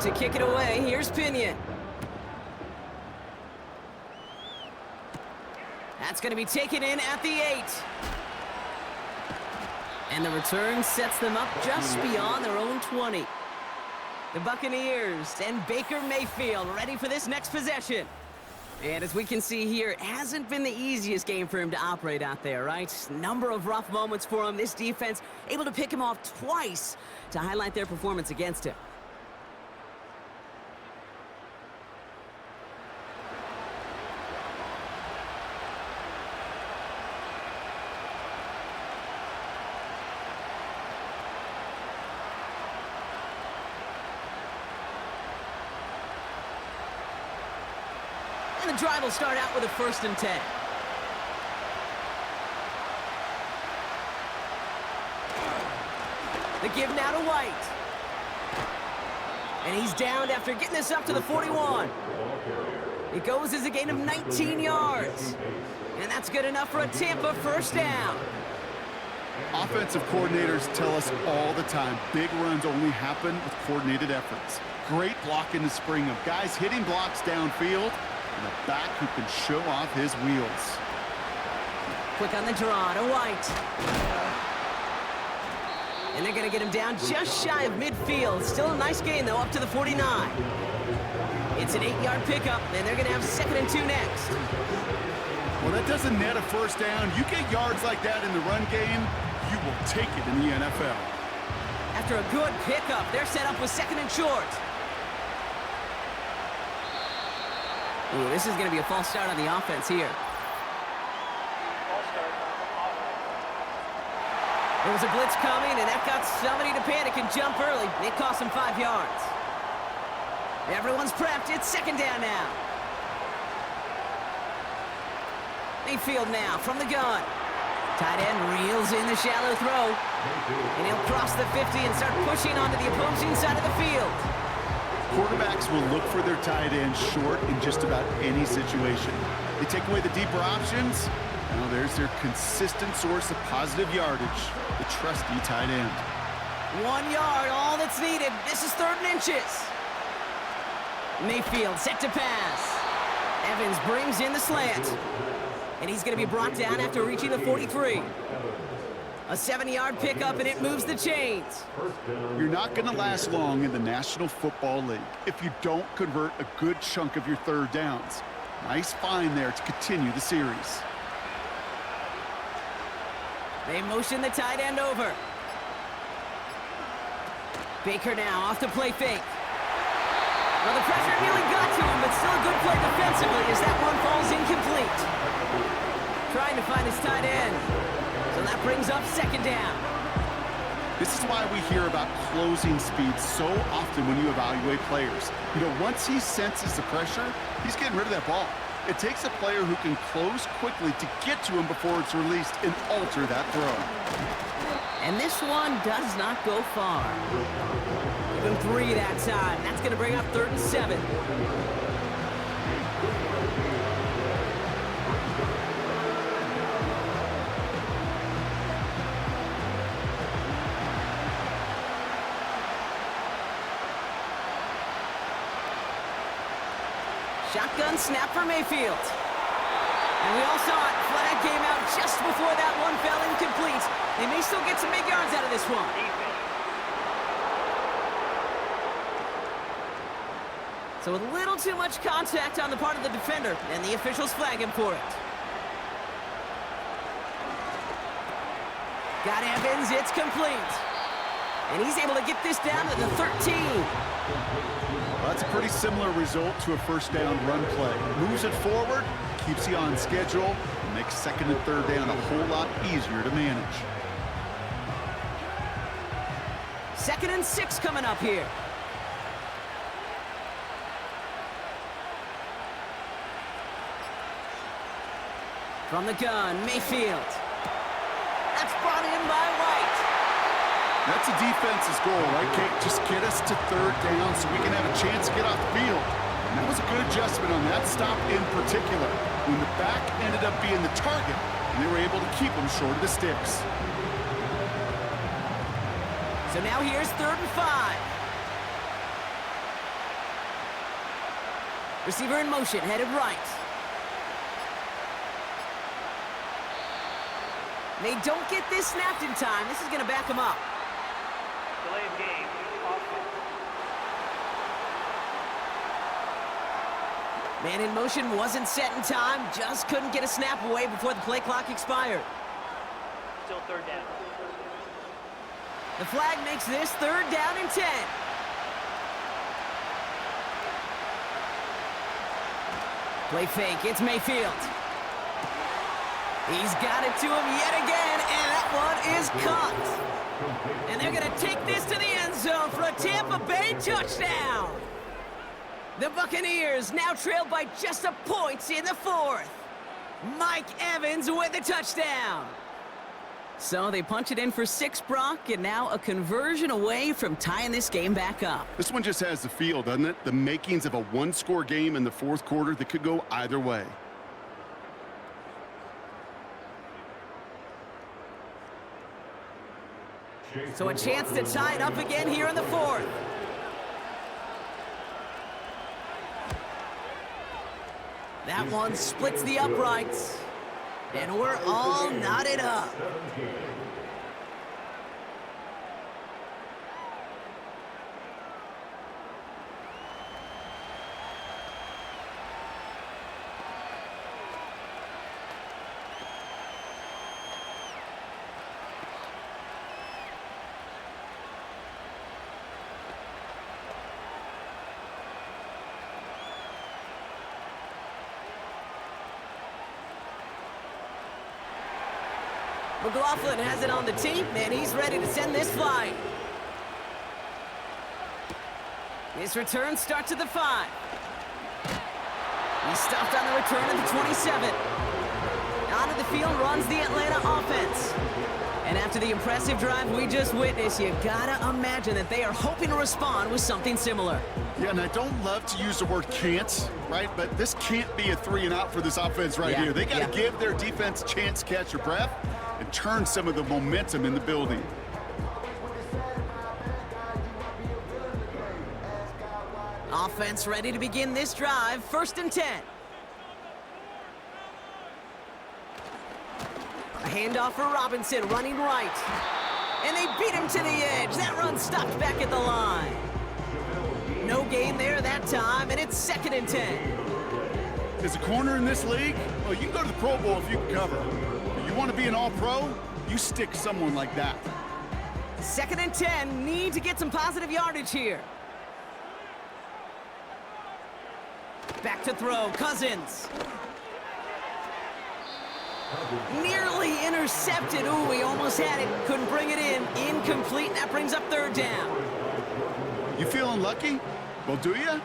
To kick it away, here's Pinion. That's going to be taken in at the 8. And the return sets them up just beyond their own 20. The Buccaneers and Baker Mayfield ready for this next possession. And as we can see here, it hasn't been the easiest game for him to operate out there, right? Number of rough moments for him. This defense able to pick him off twice to highlight their performance against him. And the drive will start out with a 1st and 10. The give now to White. And he's downed after getting this up to the 41. It goes as a gain of 19 yards. And that's good enough for a Tampa 1st down. Offensive coordinators tell us all the time, big runs only happen with coordinated efforts. Great block in the spring of guys hitting blocks downfield, and a back who can show off his wheels. Quick on the draw to White. And they're going to get him down just shy of midfield. Still a nice gain, though, up to the 49. It's an 8-yard pickup, and they're going to have 2nd and 2 next. Well, that doesn't net a first down. You get yards like that in the run game, you will take it in the NFL. After a good pickup, they're set up with 2nd and short. Ooh, this is going to be a false start on the offense here. False start. There was a blitz coming, and that got somebody to panic and jump early. It cost them 5 yards. Everyone's prepped. It's 2nd down now. Mayfield now from the gun. Tight end reels in the shallow throw. And he'll cross the 50 and start pushing onto the opposing side of the field. Quarterbacks will look for their tight end short in just about any situation. They take away the deeper options. Now there's their consistent source of positive yardage, the trusty tight end. 1 yard, all that's needed. This is 3rd and inches. Mayfield set to pass. Evans brings in the slant. And he's going to be brought down after reaching the 43. A 7-yard pickup, and it moves the chains. You're not going to last long in the National Football League if you don't convert a good chunk of your 3rd downs. Nice find there to continue the series. They motion the tight end over. Baker now off the play fake. Well, the pressure nearly got to him, but still a good play defensively as that one falls incomplete. Trying to find his tight end. So that brings up 2nd down. This is why we hear about closing speed so often when you evaluate players. You know, once he senses the pressure, he's getting rid of that ball. It takes a player who can close quickly to get to him before it's released and alter that throw. And this one does not go far. Even 3 that time. That's going to bring up 3rd and 7. Shotgun snap for Mayfield. And we all saw it. Flag came out just before that one fell incomplete. They may still get some big yards out of this one. So a little too much contact on the part of the defender, and the officials flag him for it. Got Evans, it's complete. And he's able to get this down to the 13. Well, that's a pretty similar result to a 1st down run play. Moves it forward, keeps you on schedule, and makes 2nd and 3rd down a whole lot easier to manage. 2nd and 6 coming up here. From the gun, Mayfield. That's brought in by White. That's a defense's goal, right, Kate? Just get us to 3rd down so we can have a chance to get off the field. And that was a good adjustment on that stop in particular, when the back ended up being the target, and they were able to keep him short of the sticks. So now here's 3rd and 5. Receiver in motion, headed right. They don't get this snapped in time. This is going to back them up. Delay of game. Offense. Man in motion wasn't set in time. Just couldn't get a snap away before the play clock expired. Still 3rd down. The flag makes this 3rd down and 10. Play fake. It's Mayfield. He's got it to him yet again, and that one is caught. And they're going to take this to the end zone for a Tampa Bay touchdown. The Buccaneers now trailed by just a point in the 4th. Mike Evans with the touchdown. So they punch it in for 6, Brock, and now a conversion away from tying this game back up. This one just has the feel, doesn't it? The makings of a 1-score game in the 4th quarter that could go either way. So a chance to tie it up again here in the 4th. That one splits the uprights. And we're all knotted up. McLaughlin has it on the tape, and he's ready to send this flying. This return starts at the 5. He's stopped on the return at the 27. Onto the field runs the Atlanta offense. And after the impressive drive we just witnessed, you gotta imagine that they are hoping to respond with something similar. Yeah, and I don't love to use the word can't, right? But this can't be a 3-and-out for this offense right here. They got to give their defense a chance to catch their breath and turn some of the momentum in the building. Offense ready to begin this drive. 1st and 10. A handoff for Robinson, running right. And they beat him to the edge. That run stopped back at the line. No gain there that time, and it's 2nd and 10. As a corner in this league, well, you can go to the Pro Bowl if you can cover. If you want to be an all-pro, you stick someone like that. 2nd and 10, need to get some positive yardage here. Back to throw, Cousins. Nearly intercepted. Ooh, he almost had it. Couldn't bring it in. Incomplete. That brings up 3rd down. You feeling lucky? Well, do you?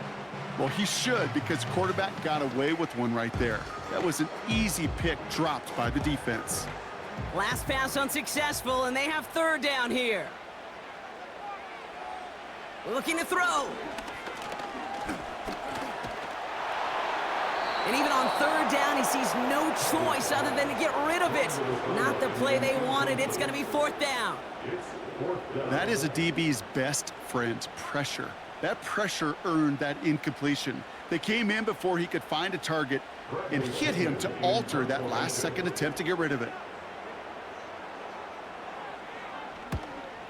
Well, he should, because quarterback got away with one right there. That was an easy pick dropped by the defense. Last pass unsuccessful, and they have 3rd down here. Looking to throw. And even on 3rd down, he sees no choice other than to get rid of it. Not the play they wanted. It's going to be 4th down. That is a DB's best friend, pressure. That pressure earned that incompletion. They came in before he could find a target and hit him to alter that last-second attempt to get rid of it.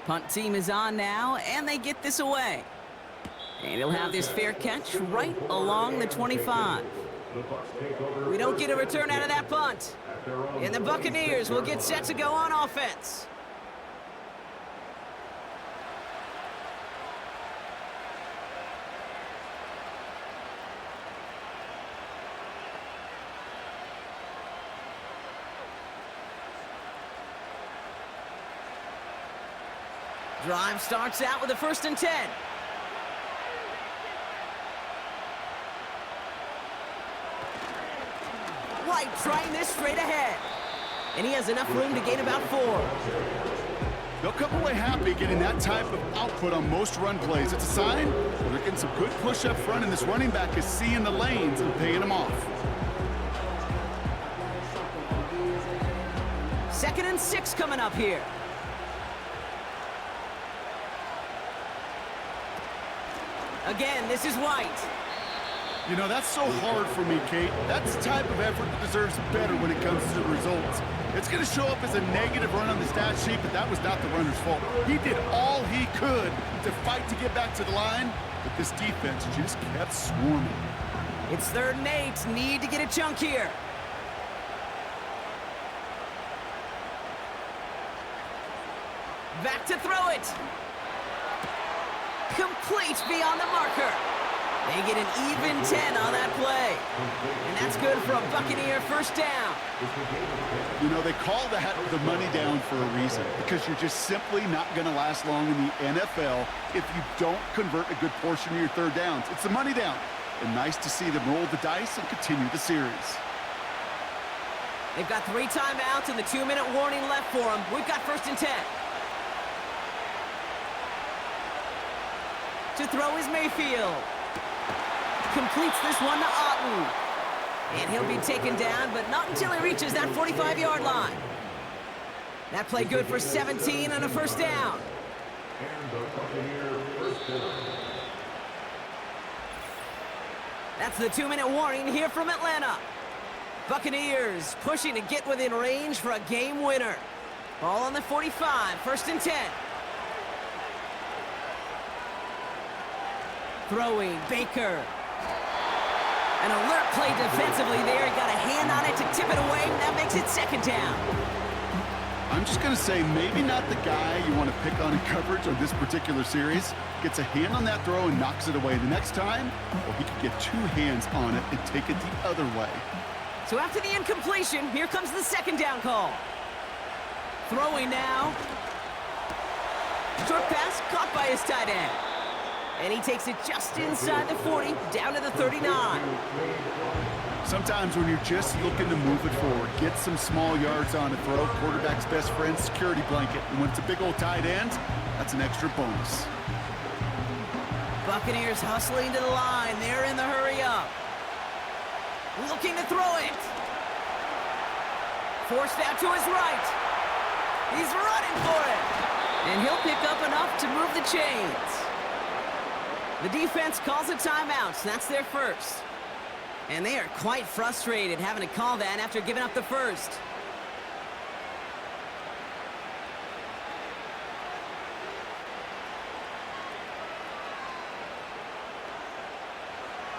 Punt team is on now, and they get this away. And he'll have this fair catch right along the 25. We don't get a return out of that punt. And the Buccaneers will get set to go on offense. Drive starts out with a 1st and 10. White trying this straight ahead. And he has enough room to gain about 4. They'll come away happy getting that type of output on most run plays. It's a sign they're getting some good push up front, and this running back is seeing the lanes and paying them off. 2nd and 6 coming up here. Again, this is White. You know, that's so hard for me, Kate. That's the type of effort that deserves better when it comes to the results. It's going to show up as a negative run on the stat sheet, but that was not the runner's fault. He did all he could to fight to get back to the line, but this defense just kept swarming. It's 3rd and 8. Need to get a chunk here. Back to throw it. Complete beyond the marker. They get an even 10 on that play. And that's good for a Buccaneer 1st down. You know, they call that the money down for a reason, because you're just simply not going to last long in the NFL if you don't convert a good portion of your 3rd downs. It's the money down. And nice to see them roll the dice and continue the series. They've got 3 timeouts and the 2-minute warning left for them. We've got 1st and 10. To throw is Mayfield. Completes this one to Otten. And he'll be taken down, but not until he reaches that 45-yard line. That play good for 17 and a 1st down. That's the 2-minute warning here from Atlanta. Buccaneers pushing to get within range for a game winner. Ball on the 45, 1st and 10. Throwing, Baker. An alert play defensively there. He got a hand on it to tip it away. That makes it 2nd down. I'm just going to say maybe not the guy you want to pick on in coverage on this particular series. Gets a hand on that throw and knocks it away. The next time, well, he could get 2 hands on it and take it the other way. So after the incompletion, here comes the 2nd down call. Throwing now. Short pass caught by his tight end. And he takes it just inside the 40, down to the 39. Sometimes when you're just looking to move it forward, get some small yards on a throw, quarterback's best friend, security blanket. And when it's a big old tight end, that's an extra bonus. Buccaneers hustling to the line. They're in the hurry up. Looking to throw it. Forced out to his right. He's running for it. And he'll pick up enough to move the chains. The defense calls a timeout, so that's their first. And they are quite frustrated having to call that after giving up the first.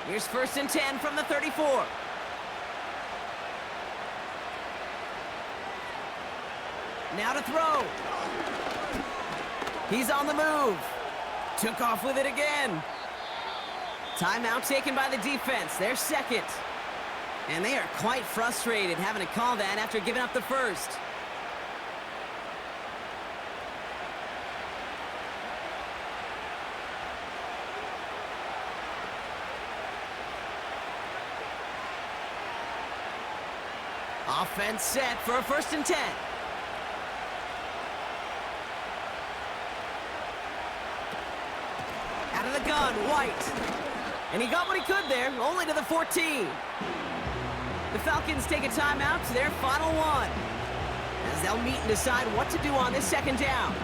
Here's 1st and 10 from the 34. Now to throw. He's on the move. Took off with it again. Timeout taken by the defense. Their second. And they are quite frustrated having to call that after giving up the first. Offense set for a 1st and 10. Out of the gun, White. And he got what he could there, only to the 14. The Falcons take a timeout to their final one, as they'll meet and decide what to do on this 2nd down.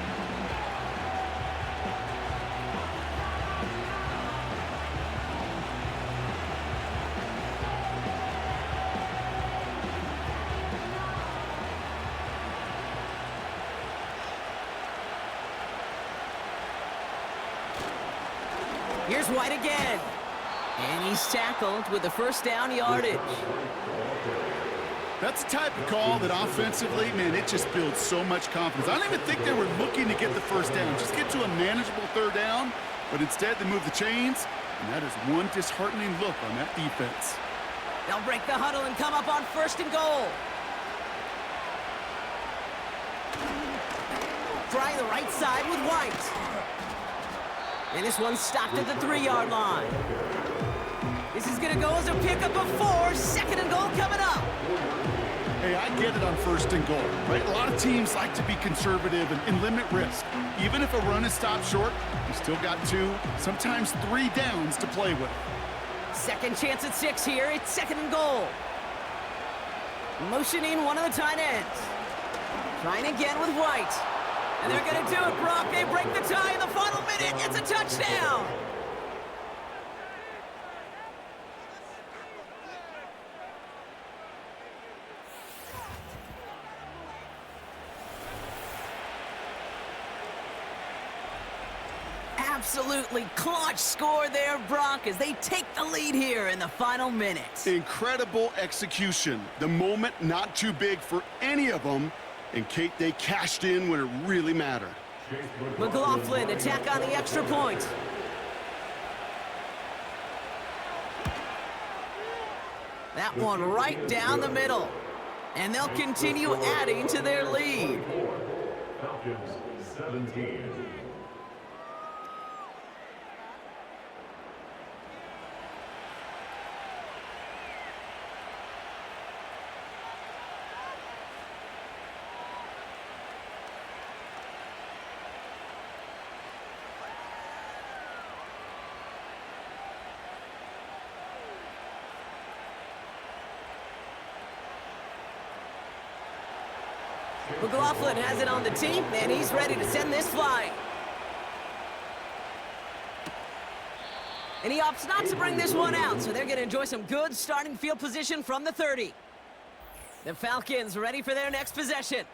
Here's White again. And he's tackled with the 1st down yardage. That's the type of call that offensively, man, it just builds so much confidence. I don't even think they were looking to get the 1st down. Just get to a manageable 3rd down. But instead, they move the chains. And that is one disheartening look on that defense. They'll break the huddle and come up on 1st and goal. Trying the right side with White. And this one's stopped at the 3-yard line. This is going to go as a pickup of 4. 2nd and goal coming up. Hey, I get it on 1st and goal, right? A lot of teams like to be conservative and limit risk. Even if a run is stopped short, you still got 2, sometimes 3 downs to play with. Second chance at 6 here. It's 2nd and goal. Motioning one of the tight ends. Trying again with White. And they're going to do it, Brock. They break the tie in the final minute. It's a touchdown. Absolutely clutch score there, Brock, as they take the lead here in the final minute. Incredible execution. The moment not too big for any of them. And, Kate, they cashed in when it really mattered. McLaughlin attack on the extra point. That one right down the middle. And they'll continue adding to their lead. Falcons 17. McLaughlin has it on the team, and he's ready to send this flying. And he opts not to bring this one out, so they're going to enjoy some good starting field position from the 30. The Falcons ready for their next possession.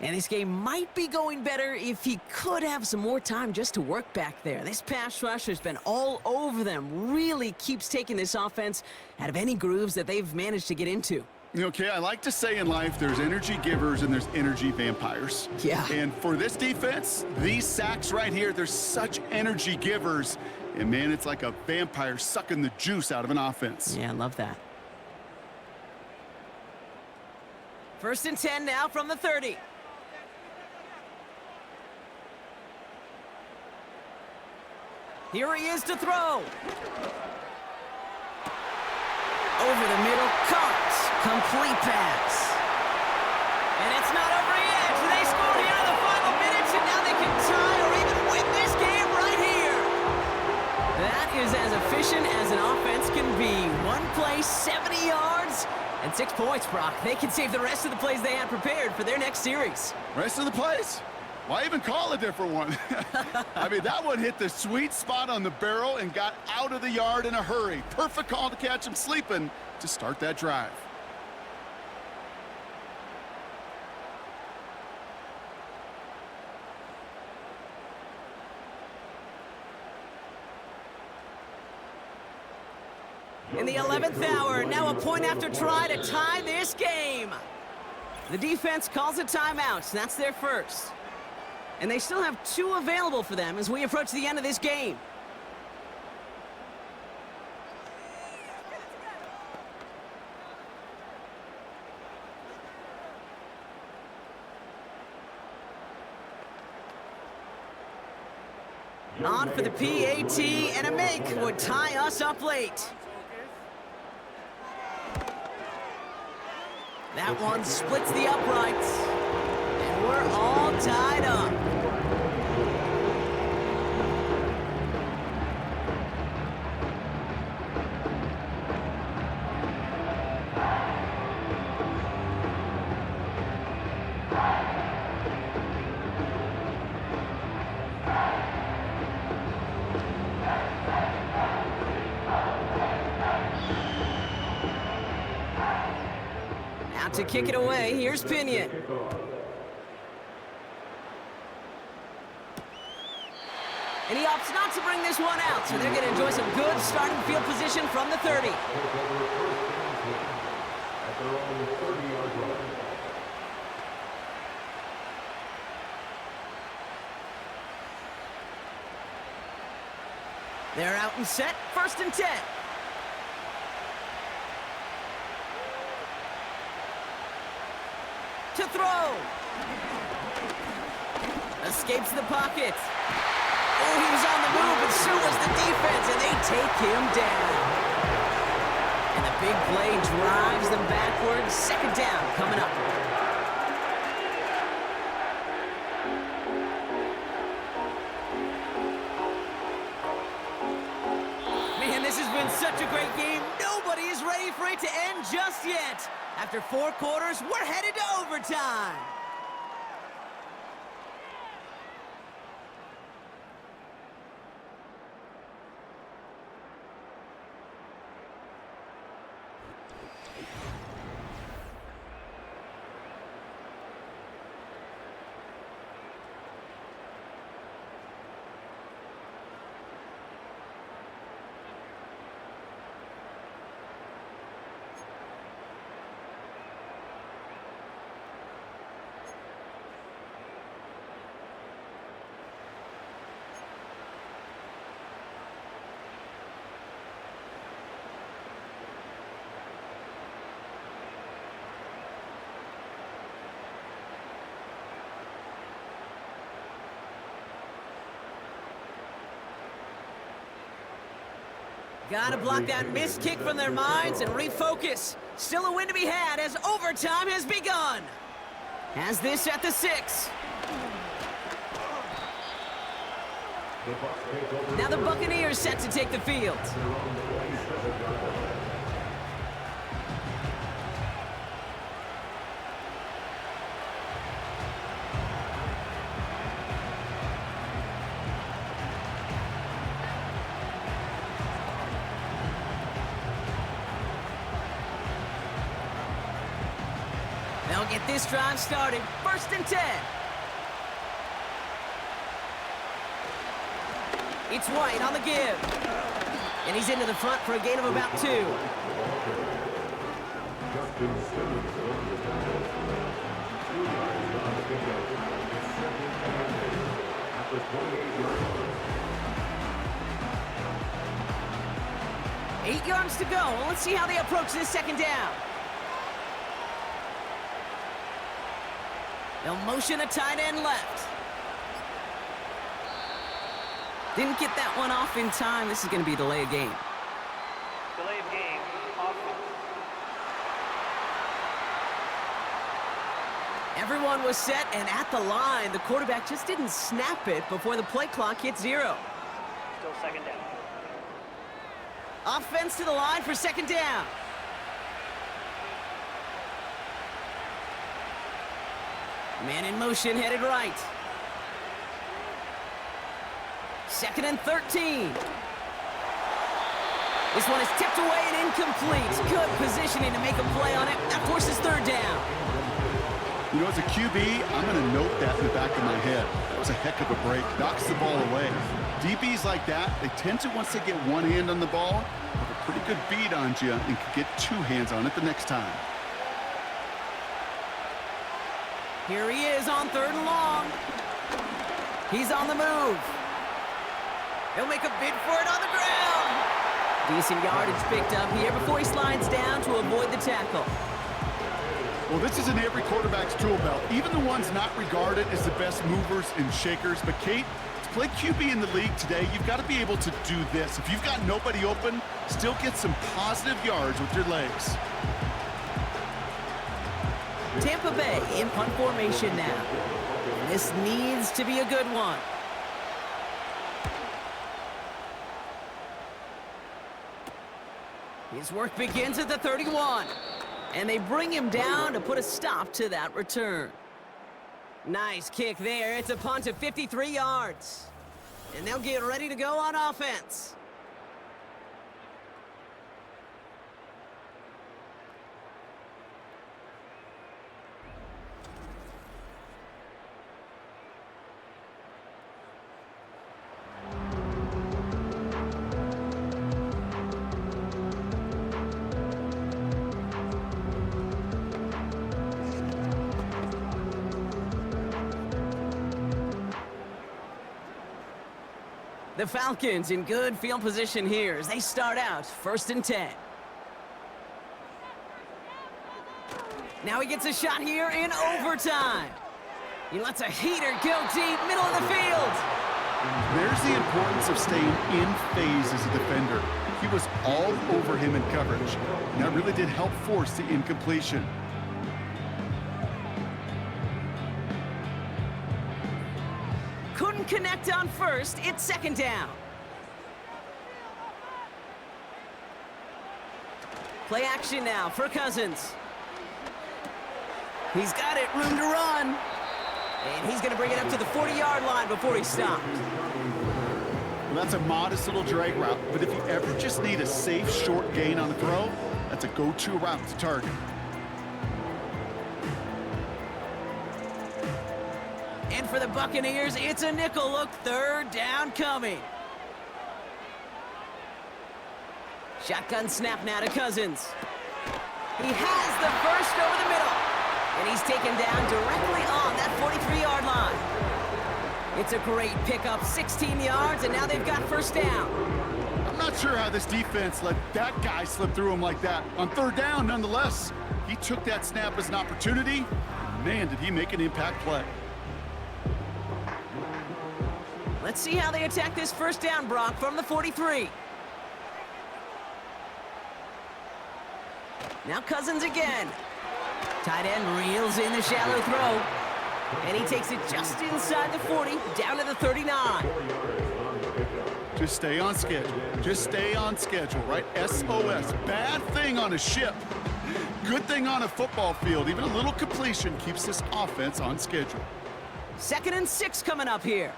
And this game might be going better if he could have some more time just to work back there. This pass rush has been all over them. Really keeps taking this offense out of any grooves that they've managed to get into. Okay, I like to say in life there's energy givers and there's energy vampires. Yeah. And for this defense, these sacks right here, they're such energy givers. And, man, it's like a vampire sucking the juice out of an offense. Yeah, I love that. 1st and 10 now from the 30. Here he is to throw. Over the middle, caught. Complete pass. And it's not over yet. They scored here in the final minutes, and now they can tie or even win this game right here. That is as efficient as an offense can be. One play, 70 yards, and 6 points, Brock. They can save the rest of the plays they had prepared for their next series. Rest of the plays? Why even call a different one? I mean, that one hit the sweet spot on the barrel and got out of the yard in a hurry. Perfect call to catch him sleeping to start that drive. In the 11th hour, now a point after try to tie this game. The defense calls a timeout. That's their first. And they still have 2 available for them as we approach the end of this game. On for the PAT, and a make would tie us up late. That one splits the uprights, and we're all tied up. Now to kick it away, here's Pinion. And he opts not to bring this one out, so they're going to enjoy some good starting field position from the 30. They're out and set, 1st and 10. To throw. Escapes the pocket. Oh, he was on the move, but so was the defense, and they take him down. And the big play drives them backwards. 2nd down coming up. Man, this has been such a great game. Nobody is ready for it to end just yet. After 4 quarters, we're headed to overtime. Gotta block that missed kick from their minds and refocus. Still a win to be had as overtime has begun. Has this at the 6. Now the Buccaneers set to take the field. They'll get this drive started. 1st and 10. It's White on the give. And he's into the front for a gain of about 2. Eight yards to go. Let's see how they approach this 2nd down. They'll motion a tight end left. Didn't get that one off in time. This is going to be a delay of game. Delay of game, offense. Everyone was set and at the line. The quarterback just didn't snap it before the play clock hit 0. Still second down. Offense to the line for second down. Man in motion, headed right. Second and 13. This one is tipped away and incomplete. Good positioning to make a play on it. That forces third down. You know, as a QB, I'm going to note that in the back of my head. That was a heck of a break. Knocks the ball away. DBs like that, they tend to, once they get one hand on the ball, have a pretty good beat on you and can get two hands on it the next time. Here he is on third and long. He's on the move. He'll make a bid for it on the ground. Decent yardage picked up here before he slides down to avoid the tackle. Well, this is in every quarterback's tool belt, even the ones not regarded as the best movers and shakers. But, Kate, to play QB in the league today, you've got to be able to do this. If you've got nobody open, still get some positive yards with your legs. Tampa Bay in punt formation now. This needs to be a good one. His work begins at the 31. And they bring him down to put a stop to that return. Nice kick there. It's a punt of 53 yards. And they'll get ready to go on offense. The Falcons in good field position here as they start out 1st and 10. Now he gets a shot here in overtime. He lets a heater go deep, middle of the field. There's the importance of staying in phase as a defender. He was all over him in coverage, and that really did help force the incompletion. Couldn't connect on first. It's second down. Play action now for Cousins. He's got it, room to run. And he's going to bring it up to the 40-yard line before he stopped. Well, that's a modest little drag route, but if you ever just need a safe, short gain on a throw, that's a go-to route to target. And for the Buccaneers, it's a nickel look, third down coming. Shotgun snap now to Cousins. He has the first over the middle. And he's taken down directly on that 43-yard line. It's a great pickup, 16 yards, and now they've got first down. I'm not sure how this defense let that guy slip through him like that. On third down, nonetheless, he took that snap as an opportunity. Man, did he make an impact play. Let's see how they attack this first down, Brock, from the 43. Now Cousins again. Tight end reels in the shallow throw. And he takes it just inside the 40, down to the 39. Just stay on schedule. Just stay on schedule, right? SOS. Bad thing on a ship. Good thing on a football field. Even a little completion keeps this offense on schedule. 2nd and 6 coming up here.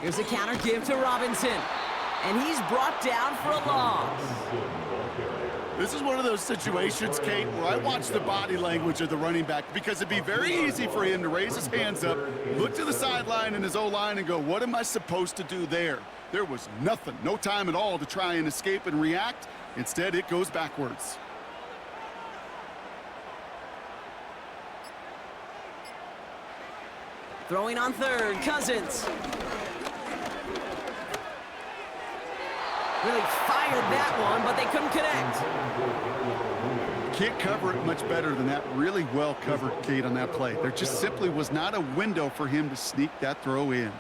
Here's a counter give to Robinson. And he's brought down for a loss. This is one of those situations, Kate, where I watch the body language of the running back because it'd be very easy for him to raise his hands up, look to the sideline in his O-line and go, what am I supposed to do there? There was nothing, no time at all to try and escape and react. Instead, it goes backwards. Throwing on third, Cousins. Really fired that one, but they couldn't connect. Can't cover it much better than that. Really well covered, Kate, on that play. There just simply was not a window for him to sneak that throw in.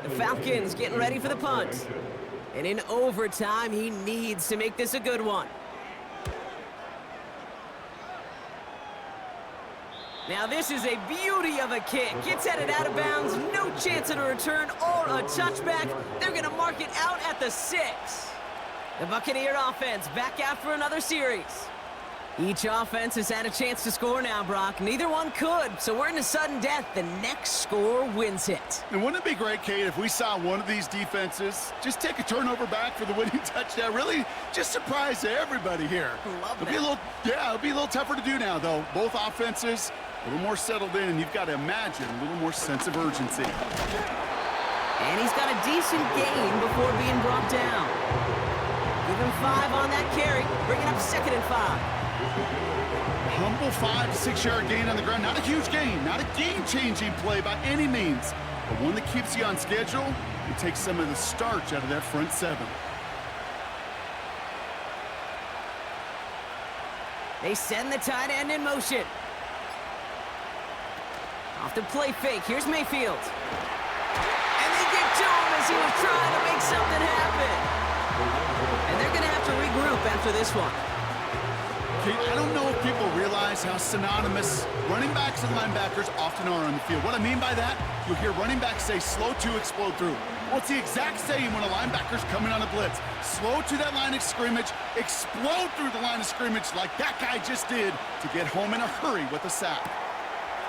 The Falcons getting ready for the punt. And in overtime, he needs to make this a good one. Now this is a beauty of a kick. Gets headed out of bounds, no chance at a return or a touchback. They're going to mark it out at the 6. The Buccaneer offense back out for another series. Each offense has had a chance to score now, Brock. Neither one could, so we're in a sudden death. The next score wins it. And wouldn't it be great, Kate, if we saw one of these defenses just take a turnover back for the winning touchdown? Really just surprise everybody here. Love that. It'll be a little tougher to do now, though. Both offenses a little more settled in, and you've got to imagine a little more sense of urgency. And he's got a decent gain before being brought down. Give him 5 on that carry, bringing up 2nd and 5. Humble 5 to 6 yard gain on the ground. Not a huge gain, not a game-changing play by any means, but one that keeps you on schedule and takes some of the starch out of that front 7. They send the tight end in motion. Off the play fake, here's Mayfield. And they get to him as he was trying to make something happen. And they're going to have to regroup after this one. Kate, I don't know if people realize how synonymous running backs and linebackers often are on the field. What I mean by that, you'll hear running backs say, slow to, explode through. Well, it's the exact same when a linebacker's coming on a blitz. Slow to that line of scrimmage, explode through the line of scrimmage like that guy just did to get home in a hurry with a sack.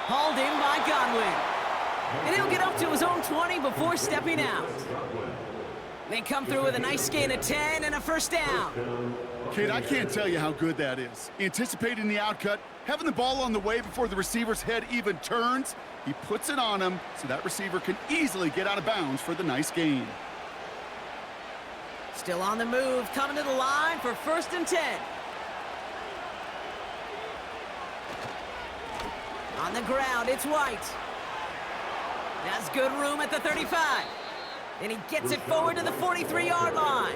Hauled in by Godwin. And he'll get up to his own 20 before stepping out. They come through with a nice gain of 10 and a first down. Kate, I can't tell you how good that is. Anticipating the outcut, having the ball on the way before the receiver's head even turns, he puts it on him so that receiver can easily get out of bounds for the nice gain. Still on the move, coming to the line for 1st and 10. On the ground, it's White. That's good room at the 35. And he gets it forward to the 43-yard line.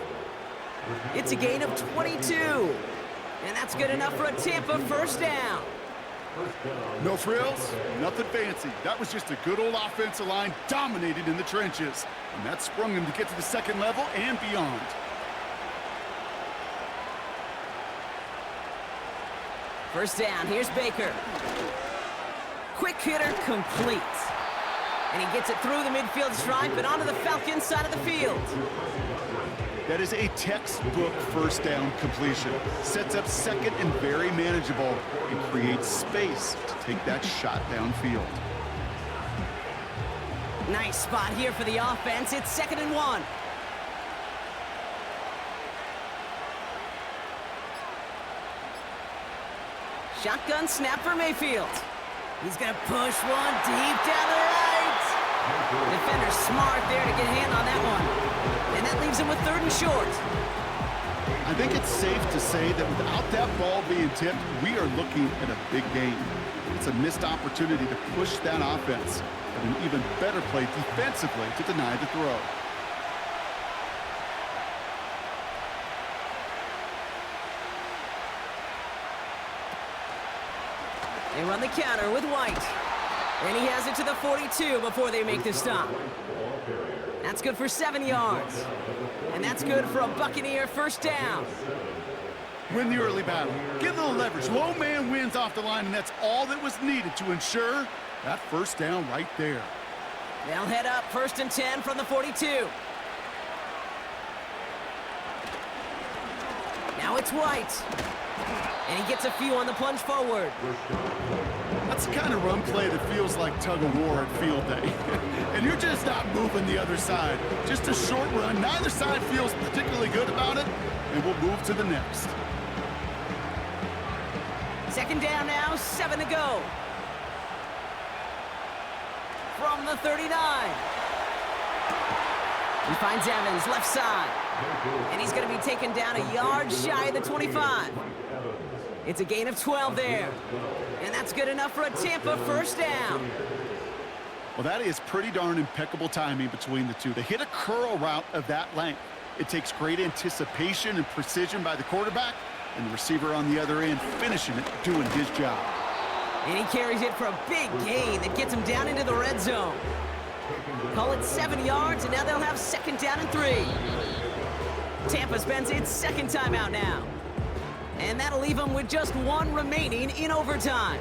It's a gain of 22. And that's good enough for a Tampa first down. No frills, nothing fancy. That was just a good old offensive line dominated in the trenches. And that sprung him to get to the 2nd level and beyond. First down, here's Baker. Quick hitter complete. And he gets it through the midfield stripe and onto the Falcons side of the field. That is a textbook first down completion. Sets up 2nd and very manageable and creates space to take that shot downfield. Nice spot here for the offense. It's 2nd and 1. Shotgun snap for Mayfield. He's going to push one deep down the right. Defender smart there to get a hand on that one. And that leaves him with 3rd and short. I think it's safe to say that without that ball being tipped, we are looking at a big game. It's a missed opportunity to push that offense, but an even better play defensively to deny the throw. They run the counter with White. And he has it to the 42 before they make the stop. That's good for 7 yards. And that's good for a Buccaneer first down. Win the early battle. Get a little leverage. Low man wins off the line, and that's all that was needed to ensure that first down right there. They'll head up 1st and 10 from the 42. Now it's White. And he gets a few on the plunge forward. That's the kind of run play that feels like tug-of-war at field day. And you're just not moving the other side. Just a short run. Neither side feels particularly good about it, and we'll move to the next. 2nd down now, 7 to go. From the 39. He finds Evans, left side. And he's going to be taken down a yard shy of the 25. It's a gain of 12 there. And that's good enough for a Tampa first down. Well, that is pretty darn impeccable timing between the two. They hit a curl route of that length. It takes great anticipation and precision by the quarterback, and the receiver on the other end finishing it, doing his job. And he carries it for a big gain that gets him down into the red zone. Call it 7 yards, and now they'll have 2nd down and 3. Tampa spends its 2nd timeout now. And that'll leave them with just 1 remaining in overtime.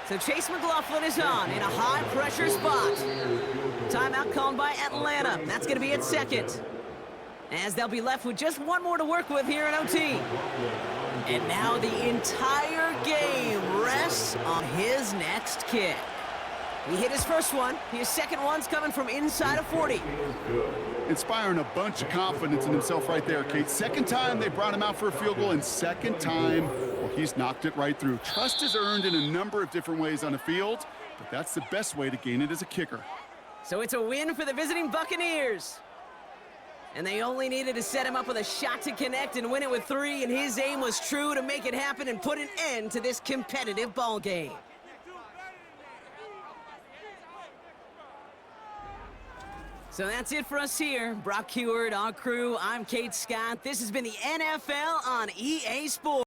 So Chase McLaughlin is on in a high-pressure spot. Timeout called by Atlanta. That's going to be its 2nd. As they'll be left with just 1 more to work with here in OT. And now the entire game rests on his next kick. He hit his first one. His second one's coming from inside of 40. Inspiring a bunch of confidence in himself right there, Kate. 2nd time they brought him out for a field goal, and 2nd time, well, he's knocked it right through. Trust is earned in a number of different ways on the field, but that's the best way to gain it as a kicker. So it's a win for the visiting Buccaneers. And they only needed to set him up with a shot to connect and win it with 3, and his aim was true to make it happen and put an end to this competitive ball game. So that's it for us here. Brock Heward, our crew, I'm Kate Scott. This has been the NFL on EA Sports.